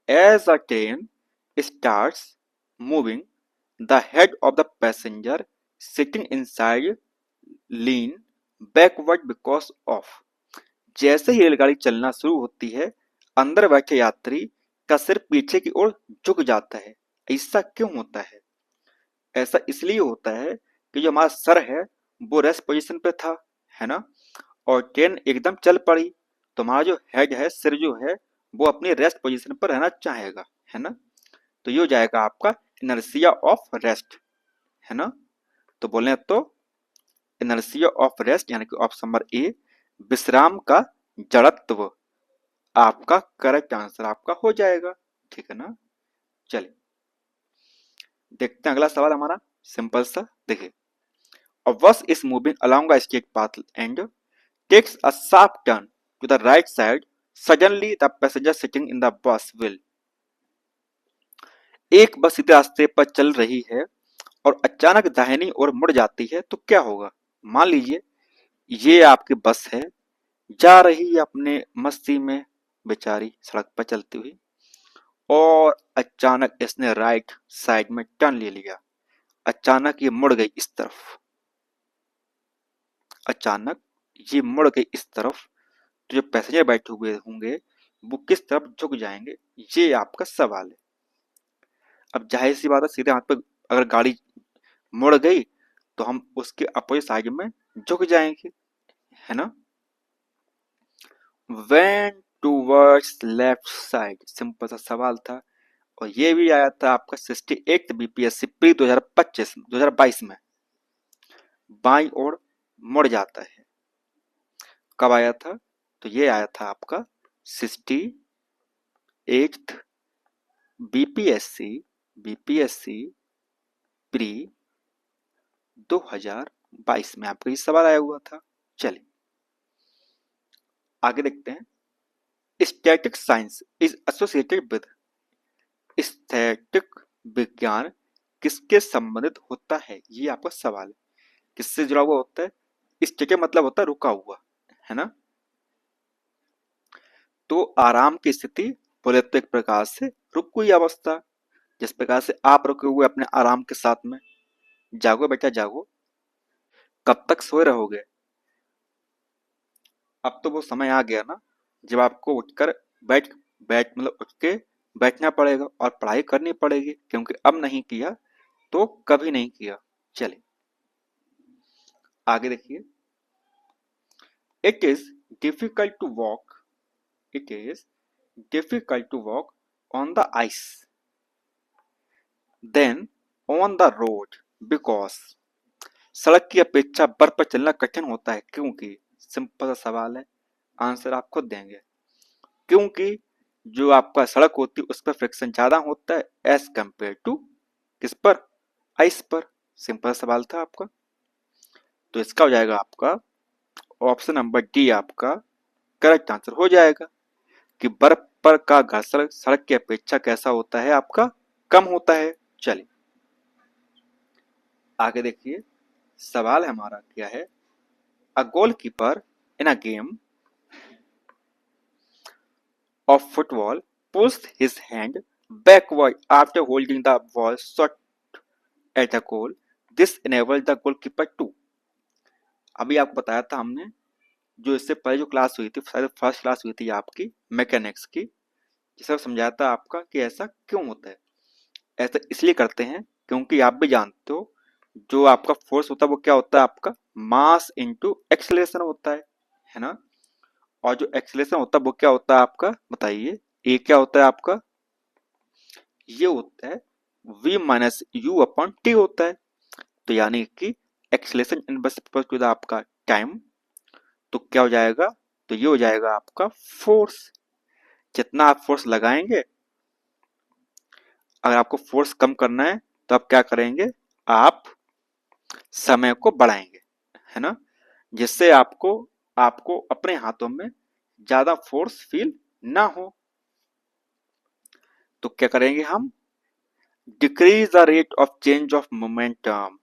as a train starts moving the head of the passenger sitting inside lean backward because of, जैसे ही रेलगाड़ी चलना शुरू होती है अंदर बैठे यात्री का सिर पीछे की ओर झुक जाता है। ऐसा क्यों होता है, ऐसा इसलिए होता है कि जो हमारा सर है वो रेस्ट पोजीशन पे था, है ना। और ट्रेन एकदम चल पड़ी तो हमारा जो हेड है, सिर जो है वो अपनी रेस्ट पोजीशन पर रहना चाहेगा, है ना। तो ये हो जाएगा आपका इनर्शिया ऑफ रेस्ट, है ना। तो बोले तो इनर्शिया ऑफ रेस्ट यानी कि ऑप्शन नंबर ए विश्राम का जड़त्व आपका करेक्ट आंसर आपका हो जाएगा, ठीक है ना। चलिए देखते हैं अगला सवाल हमारा, सिंपल सा देखिए, a bus is moving along a straight path and takes a sharp turn to the right side. Suddenly the passenger sitting in the bus will, एक बस सीधे रास्ते पर चल रही है और अचानक दाहिनी ओर मुड़ जाती है तो क्या होगा। मान लीजिए ये आपकी बस है, जा रही है अपने मस्ती में बेचारी सड़क पर चलती हुई, और अचानक इसने राइट साइड में टर्न ले लिया, अचानक ये मुड़ गई इस तरफ, अचानक ये मुड़ गई इस तरफ। तो जो पैसेंजर बैठे हुए होंगे वो किस तरफ झुक जाएंगे, ये आपका सवाल है। अब जाहिर सी बात है, सीधे हाथ पे अगर गाड़ी मुड़ गई तो हम उसके अपोजिट साइड में झुक जाएंगे, है ना। When towards left side, simple सा सवाल था। और ये भी आया था आपका 68 बीपीएससी प्री 2022 में, बाई ओर मुड़ जाता है। कब आया था? तो ये आया था आपका 68 बीपीएससी बीपीएससी प्री 2022 में आपका ये सवाल आया हुआ था। चलिए आगे देखते हैं। Static science is associated with, स्थैतिक विज्ञान किसके संबंधित होता है, ये आपका सवाल है। किससे जुड़ा हुआ होता है? स्टैटिक मतलब होता है रुका हुआ, है ना। तो आराम की स्थिति बोले तो एक प्रकार से रुकी हुई अवस्था, जिस प्रकार से आप रुके हुए अपने आराम के साथ में। जागो बेटा जागो, कब तक सोए रहोगे? अब तो वो समय आ गया ना जब आपको उठकर बैठ बैठ मतलब उठ के बैठना पड़ेगा और पढ़ाई करनी पड़ेगी, क्योंकि अब नहीं किया तो कभी नहीं किया। चलिए आगे देखिए। It is difficult to walk, it is difficult to walk on the ice than on the road because, सड़क की अपेक्षा बर्फ पर चलना कठिन होता है क्योंकि, सिंपल सा सवाल है, आंसर आप खुद देंगे। क्योंकि जो आपका सड़क होती है उस पर फ्रिक्शन ज्यादा होता है एज कंपेयर टू किस पर? आइस पर। सिंपल सवाल था आपका। तो इसका हो जाएगा आपका ऑप्शन नंबर डी आपका करेक्ट आंसर हो जाएगा कि बर्फ पर का घर्षण सड़क की अपेक्षा कैसा होता है आपका? कम होता है। चलिए आगे देखिए। सवाल हमारा क्या है? अ goalkeeper in a game of football pulls his hand backward after holding the ball shot at the goal. This enables the goalkeeper to, अभी आपको बताया था हमने, जो इससे पहले जो क्लास हुई थी, शायद फर्स्ट क्लास हुई थी आपकी मैकेनिक्स की, जिसमें समझाया था आपका कि ऐसा क्यों होता है। ऐसा इसलिए करते हैं क्योंकि आप भी जानते हो जो आपका फोर्स होता है वो क्या होता है आपका? मास इनटू एक्सेलरेशन होता है ना। और जो एक्सेलरेशन होता है वो क्या होता है आपका? बताइए। ए क्या होता है आपका? ये होता है v minus you upon T होता है। तो यानी कि एक्सेलरेशन इनवर्स टू द आपका टाइम, तो क्या हो जाएगा? तो ये हो जाएगा आपका फोर्स। जितना आप फोर्स लगाएंगे, अगर आपको फोर्स कम करना है तो आप क्या करेंगे? आप समय को बढ़ाएंगे, है ना, जिससे आपको आपको अपने हाथों में ज्यादा फोर्स फील ना हो। तो क्या करेंगे हम? Decrease the rate of change of momentum,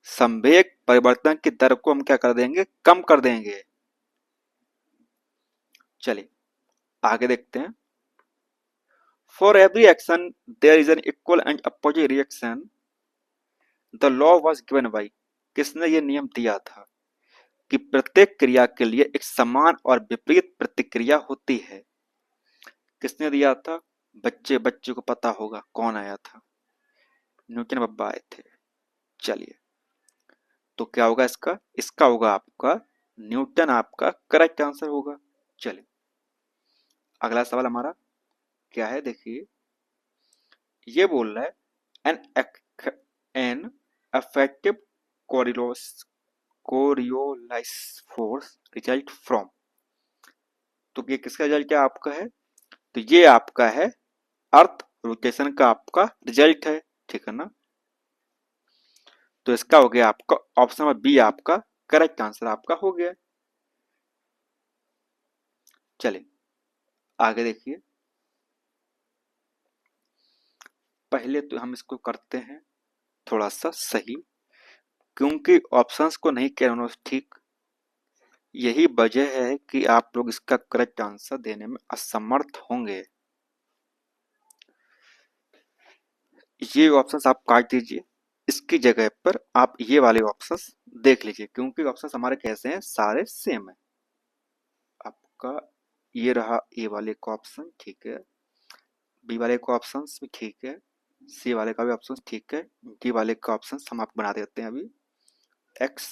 संवेग परिवर्तन की दर को हम क्या कर देंगे? कम कर देंगे। चलिए आगे देखते हैं। For every action there is an equal and opposite reaction, the law was given by, किसने ये नियम दिया था कि प्रत्येक क्रिया के लिए एक समान और विपरीत प्रतिक्रिया होती है? किसने दिया था? बच्चे बच्चे को पता होगा कौन आया था, न्यूटन बब्बा आए थे। चलिए तो क्या होगा इसका? इसका होगा आपका न्यूटन, आपका करेक्ट आंसर होगा। चलिए अगला सवाल हमारा क्या है, देखिए। ये बोल रहा है an effective Coriolis force result from, तो ये किसका रिजल्ट है आपका? है तो ये आपका है अर्थ रोटेशन का आपका रिजल्ट है, ठीक है ना। तो इसका हो गया आपका ऑप्शन नंबर बी आपका करेक्ट आंसर आपका हो गया। चलिए आगे देखिए। पहले तो हम इसको करते हैं थोड़ा सा सही, क्योंकि ऑप्शंस को नहीं किया उन्होंने ठीक। यही वजह है कि आप लोग इसका करेक्ट आंसर देने में असमर्थ होंगे। ये ऑप्शंस आप काट दीजिए, इसकी जगह पर आप ये वाले ऑप्शंस देख लीजिए, क्योंकि ऑप्शंस हमारे कैसे हैं? सारे सेम है। आपका ये रहा ए वाले का ऑप्शन, ठीक है, बी वाले का ऑप्शन भी ठीक है, सी वाले का भी ऑप्शन ठीक है, डी वाले का ऑप्शन हम आपको बना देते हैं अभी। एक्स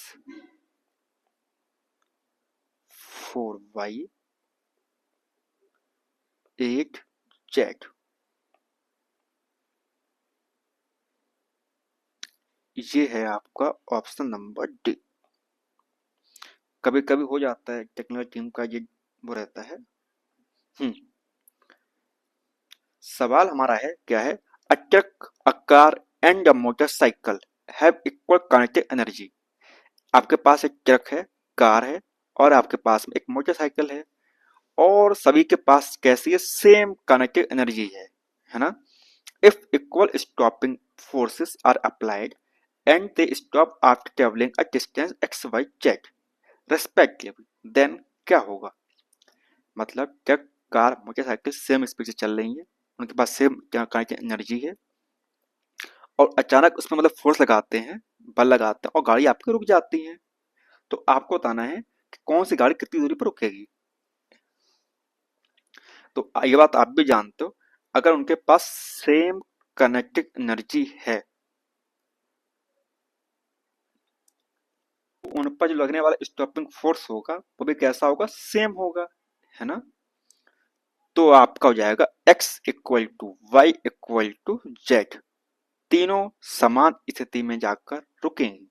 4y 8z, ये है आपका ऑप्शन नंबर डी। कभी कभी हो जाता है टेक्निकल टीम का ये वो रहता है। सवाल हमारा है क्या है, a truck, a car and a motorcycle have equal kinetic energy. आपके पास एक ट्रक है, कार है और आपके पास में एक मोटरसाइकिल है और सभी के पास कैसी है, सेम काइनेटिक एनर्जी है ना। If equal stopping forces are applied and they stop after travelling a distance x y z respectively, then क्या होगा। मतलब truck, car, motorcycle same speed से चल रही है, उनके पास सेम काइनेटिक एनर्जी है और अचानक उसमें मतलब फोर्स लगाते हैं, बल लगाते हैं और गाड़ी आपकी रुक जाती है। तो आपको बताना है कि कौन सी गाड़ी कितनी दूरी पर रुकेगी। तो ये बात आप भी जानते हो, अगर उनके पास सेम काइनेटिक एनर्जी है तो उन पर जो लगने वाला स्टॉपिंग फोर्स होगा वो भी कैसा होगा, सेम होगा, है ना। तो आपका हो जाएगा x equal to y equal to z, तीनों समान स्थिति में जाकर रुकेंगे।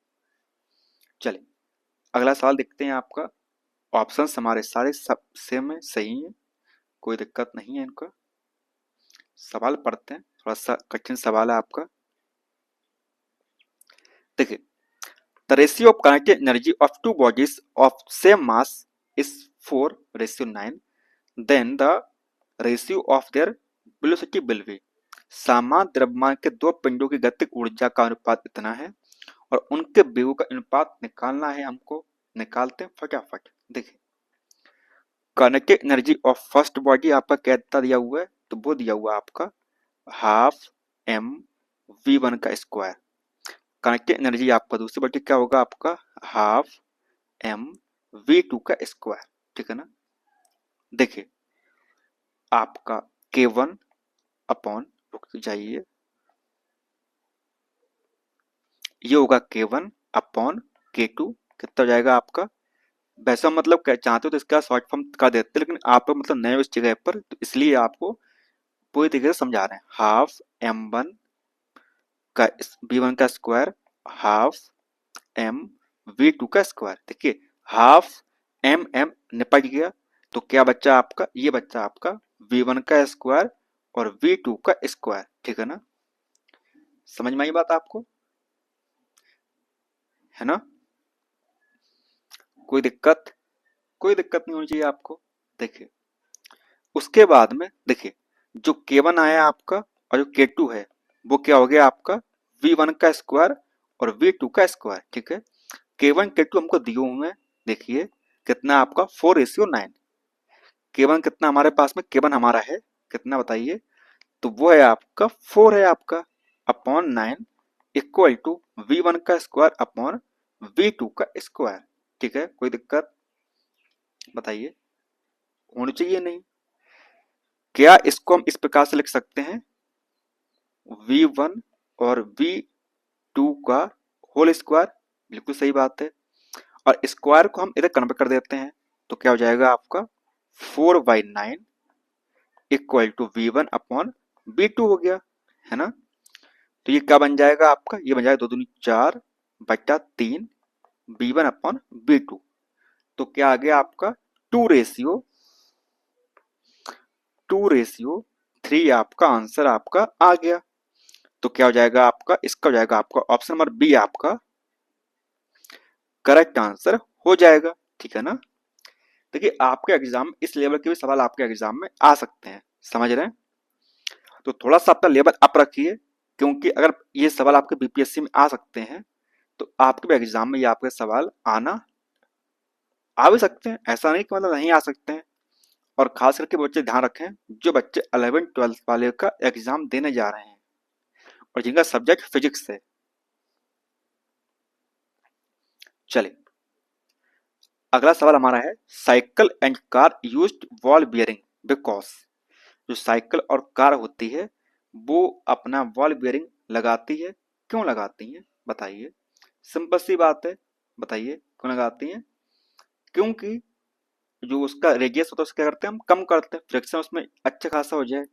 चलिए अगला सवाल देखते हैं आपका। ऑप्शंस हमारे सारे सब सेम है, सही है, कोई दिक्कत नहीं है इनका। सवाल पढ़ते हैं, थोड़ा सा कठिन सवाल है आपका। देखिए, the ratio of kinetic energy of two bodies of same mass is 4:9, then the ratio of their velocity will be. समान द्रव्यमान के दो पिंडों की गतिज ऊर्जा का अनुपात इतना है और उनके वेगों का अनुपात निकालना है हमको। निकालते हैं फटाफट। देखिए, kinetic energy of first body आपका कितना दिया हुआ है, तो वो दिया हुआ है आपका हाफ एम वी वन का स्क्वायर। काइनेटिक एनर्जी आपका दूसरी बॉडी क्या होगा, आपका हाफ एम वी टू का स्क्वायर, ठीक है ना। देखिए आपका के वन अपॉन, रुक जाइए, ये होगा के वन अपॉन के टू, कितना हो जाएगा आपका। वैसा मतलब चाहते हो तो इसका शॉर्ट फॉर्म कर देते, लेकिन आप लोग मतलब नए इस जगह पर, तो इसलिए आपको पूरी तरीके से समझा रहे हैं। हाफ एम वन का बी वन का square, half m v two का स्क्वायर। देखिए हाफ एम एम निपट गया, तो क्या बच्चा आपका, ये बच्चा आपका वी वन का स्क्वायर और वी टू का स्क्वायर, ठीक है ना। समझ में आई बात आपको, है ना। कोई दिक्कत, कोई दिक्कत नहीं होनी चाहिए आपको। देखिए उसके बाद में देखिए, जो के वन आया आपका और जो के टू है वो क्या हो गया आपका वी वन का स्क्वायर और वी टू का स्क्वायर, ठीक है। के वन के टू हमको दिए हुए हैं, देखिए कितना आपका 4:9। के वन कितना हमारे पास में, के वन हमारा है कितना बताइए, तो वो है आपका 4 है आपका upon 9 equal to v one का स्क्वायर अपॉन वी टू का स्क्वायर, ठीक है। कोई दिक्कत बताइए, होनी चाहिए नहीं। क्या इसको हम इस प्रकार से लिख सकते हैं, वी वन और वी टू का होल स्क्वायर, बिल्कुल सही बात है। और स्क्वायर को हम इधर कन्वर्ट कर देते हैं, तो क्या हो जाएगा आपका 4/9 equal to v one upon v two हो गया, है ना। तो ये क्या बन जाएगा आपका, ये बन जाएगा 2 दूनी 4/3 v one upon v two. तो क्या आ गया आपका 2 रेशियो 3 आपका आंसर आपका आ गया। तो क्या हो जाएगा आपका, इसका हो जाएगा आपका ऑप्शन नंबर बी आपका करेक्ट आंसर हो जाएगा, ठीक है ना। देखिए आपके एग्जाम इस लेवल के भी सवाल आपके एग्जाम में आ सकते हैं, समझ रहे हैं। तो थोड़ा सा अपना लेवल अप रखिए, क्योंकि अगर ये सवाल आपके बीपीएससी में आ सकते हैं तो आपके भी एग्जाम में ये आपके सवाल आना आ भी सकते हैं, ऐसा नहीं कि मतलब नहीं आ सकते हैं। और खास करके बच्चे ध्यान रखें, जो बच्चे 11th-12th वाले का एग्जाम देने जा रहे हैं और जिनका सब्जेक्ट फिजिक्स है। चलिए अगला सवाल हमारा है cycle and car used ball bearing because. जो साइकिल और कार होती है वो अपना बॉल बियरिंग लगाती है, क्यों लगाती है बताइए। सिंपल सी बात है, बताइए क्यों लगाती है। क्योंकि जो उसका रेडियस होता है उसका क्या करते हैं हम कम करते हैं, फ्रिक्शन उसमें अच्छा खासा हो जाए।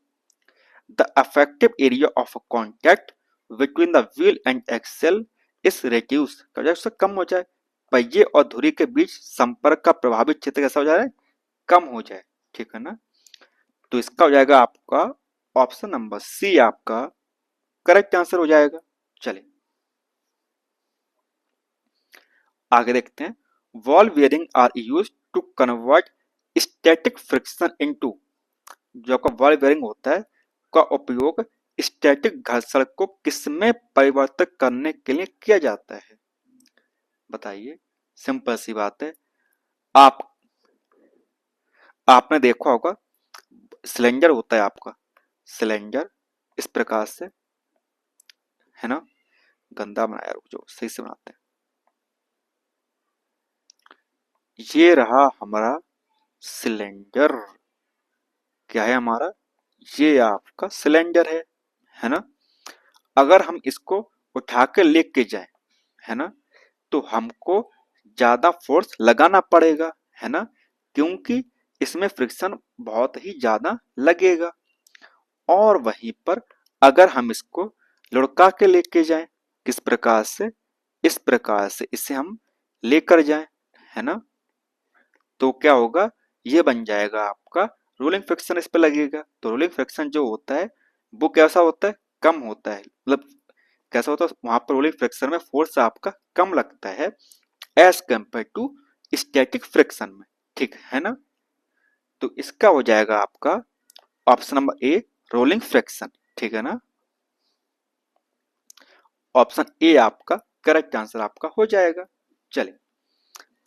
The effective area of contact between the wheel and axle is reduce, उससे कम हो जाए। पहिए और धुरी के बीच संपर्क का प्रभावित क्षेत्र कैसा हो जाए, कम हो जाए, ठीक है ना। तो इसका हो जाएगा आपका ऑप्शन नंबर सी आपका करेक्ट आंसर हो जाएगा। चलिए आगे देखते हैं। Ball bearing are used to convert static friction into. जो आपका वॉल बियरिंग होता है का उपयोग स्टैटिक घर्षण को किसमें परिवर्तित करने के लिए किया जाता है बताइए। सिंपल सी बात है। आप आपने देखा होगा सिलेंडर होता है आपका, सिलेंडर इस प्रकार से है ना, गंदा बनाया, रुक जो सही से बनाते हैं। ये रहा हमारा सिलेंडर, क्या है हमारा, ये आपका सिलेंडर है ना। अगर हम इसको उठा के लेके जाए, है ना, तो हमको ज्यादा फोर्स लगाना पड़ेगा, है ना, क्योंकि इसमें फ्रिक्शन बहुत ही ज्यादा लगेगा। और वहीं पर अगर हम इसको लुढ़का के लेके जाएं, किस प्रकार से, इस प्रकार से इसे हम लेकर जाएं, है ना, तो क्या होगा, ये बन जाएगा आपका रोलिंग फ्रिक्शन इस पे लगेगा। तो रोलिंग फ्रिक्शन जो होता है वो कैसा होता है, कम होता है, मतलब कैसा होता है वहां पर रोलिंग फ्रिक्शन में फोर्स आपका कम लगता है as compare to static friction में, ठीक है ना। तो इसका हो जाएगा आपका option number A rolling friction, ठीक है ना। ऑप्शन ए आपका करेक्ट आंसर आपका हो जाएगा। चलिए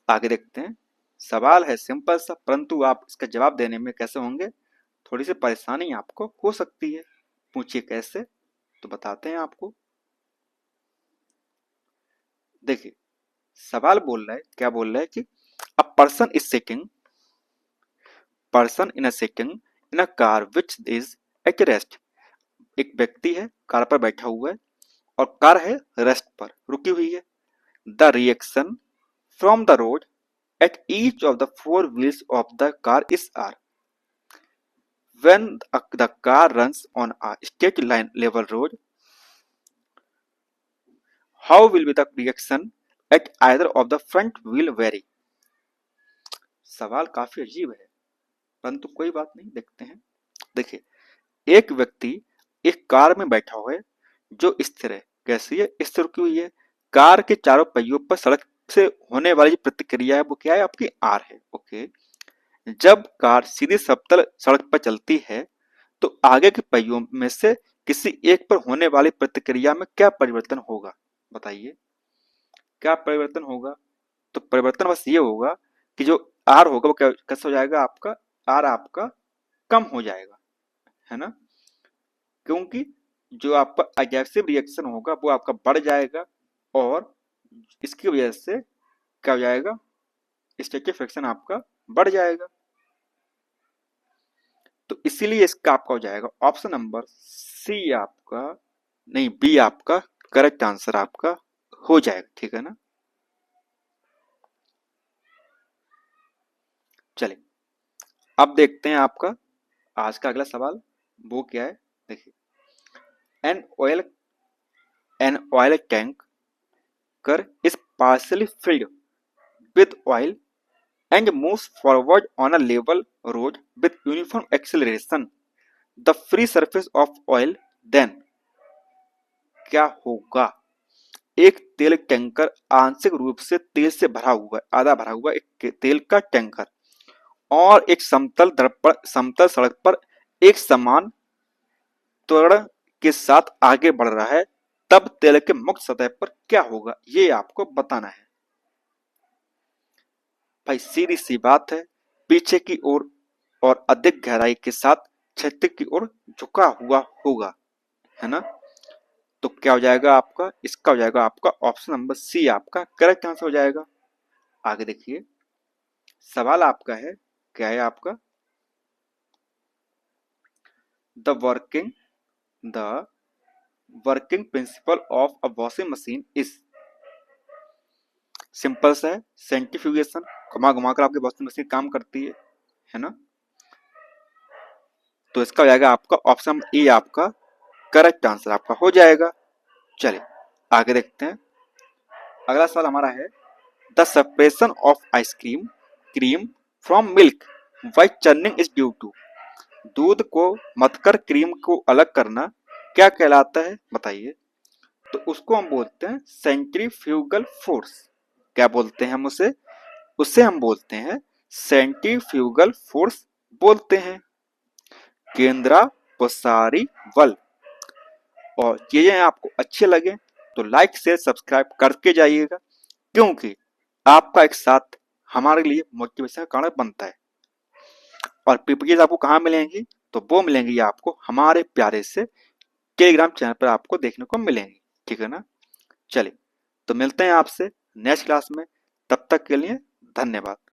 आगे देखते हैं। सवाल है सिंपल सा, परंतु आप इसका जवाब देने में कैसे होंगे, थोड़ी सी परेशानी आपको हो सकती है। पूछिए कैसे, तो बताते हैं आपको। देखिए सवाल बोल रहा है, क्या बोल रहा है कि a person is sitting, person in a sitting in a car which is at rest. एक व्यक्ति है कार पर बैठा हुआ है और कार है रेस्ट पर रुकी हुई है। The reaction from the road at each of the four wheels of the car is R. When the car runs on a straight line level road, how will be the reaction at either of the front wheel vary? सवाल काफी अजीब है, परंतु कोई बात नहीं, देखते हैं। देखिए एक व्यक्ति एक कार में बैठा हुआ है जो स्थिर है, कैसी है, स्थिर रुकी हुई है। कार के चारों पहियों पर सड़क से होने वाली प्रतिक्रिया है वो क्या है, आपकी आर है, ओके। जब कार सीधी समतल सड़क पर चलती है तो आगे के पहियों में से किसी एक पर होने वाली प्रतिक्रिया में क्या परिवर्तन होगा बताइए, क्या परिवर्तन होगा। तो परिवर्तन बस ये होगा कि जो आर होगा वो कैसे हो जाएगा आपका, आर आपका कम हो जाएगा, है ना, क्योंकि जो आपका एडवर्सिव रिएक्शन होगा वो आपका बढ़ जाएगा और इसकी वजह से क्या हो जाएगा, स्टैटिक फ्रिक्शन आपका बढ़ जाएगा। तो इसीलिए इसका आपका हो जाएगा ऑप्शन नंबर सी आपका, नहीं बी आपका करेक्ट आंसर आपका हो जाएगा, ठीक है ना। चलिए अब देखते हैं आपका आज का अगला सवाल, वो क्या है। देखिए an oil an oil tanker is partially filled with oil and moves forward on a level road with uniform acceleration. The free surface of oil then क्या होगा। एक तेल टैंकर आंशिक रूप से तेल से भरा हुआ है, आधा भरा हुआ एक तेल का टैंकर और एक समतल सड़क पर एक समान त्वरण के साथ आगे बढ़ रहा है, तब तेल के मुक्त सतह पर क्या होगा ये आपको बताना है। भाई सीधी सी बात है, पीछे की ओर और अधिक गहराई के साथ क्षैतिज की ओर झुका हुआ होगा, है ना। तो क्या हो जाएगा आपका, इसका हो जाएगा आपका ऑप्शन नंबर सी आपका करेक्ट आंसर हो जाएगा। आगे देखिए सवाल आपका है, क्या है आपका? The working principle of a washing machine is. Simple सा है, सेंट्रीफ्यूगेशन, घुमा घुमा कर आपकी वॉशिंग मशीन काम करती है ना? तो इसका हो जाएगा आपका ऑप्शन ए, आपका करेक्ट आंसर आपका हो जाएगा। चलिए आगे देखते हैं। अगला सवाल हमारा है, the separation of ice cream cream from milk by churning is due to. दूध को मथकर क्रीम को अलग करना क्या कहलाता है, बताइए। तो उसको हम बोलते हैं सेंट्रीफ्यूगल फोर्स। क्या बोलते हैं हम उसे? उसे हम बोलते हैं सेंट्रीफ्यूगल फोर्स बोलते हैं, केंद्रापसारी बल। और चीजें आपको अच्छे लगे तो लाइक शेयर सब्सक्राइब करके जाइएगा, क्योंकि आपका एक साथ हमारे लिए मोटिवेशन का कारण बनता है। और पीपीटीज आपको कहाँ मिलेंगी? तो वो मिलेंगी आपको हमारे प्यारे से टेलीग्राम चैनल पर आपको देखने को मिलेंगी, ठीक है ना? चलिए तो मिलते हैं आपसे नेक्स्ट क्लास में, तब तक के लिए धन्यवाद।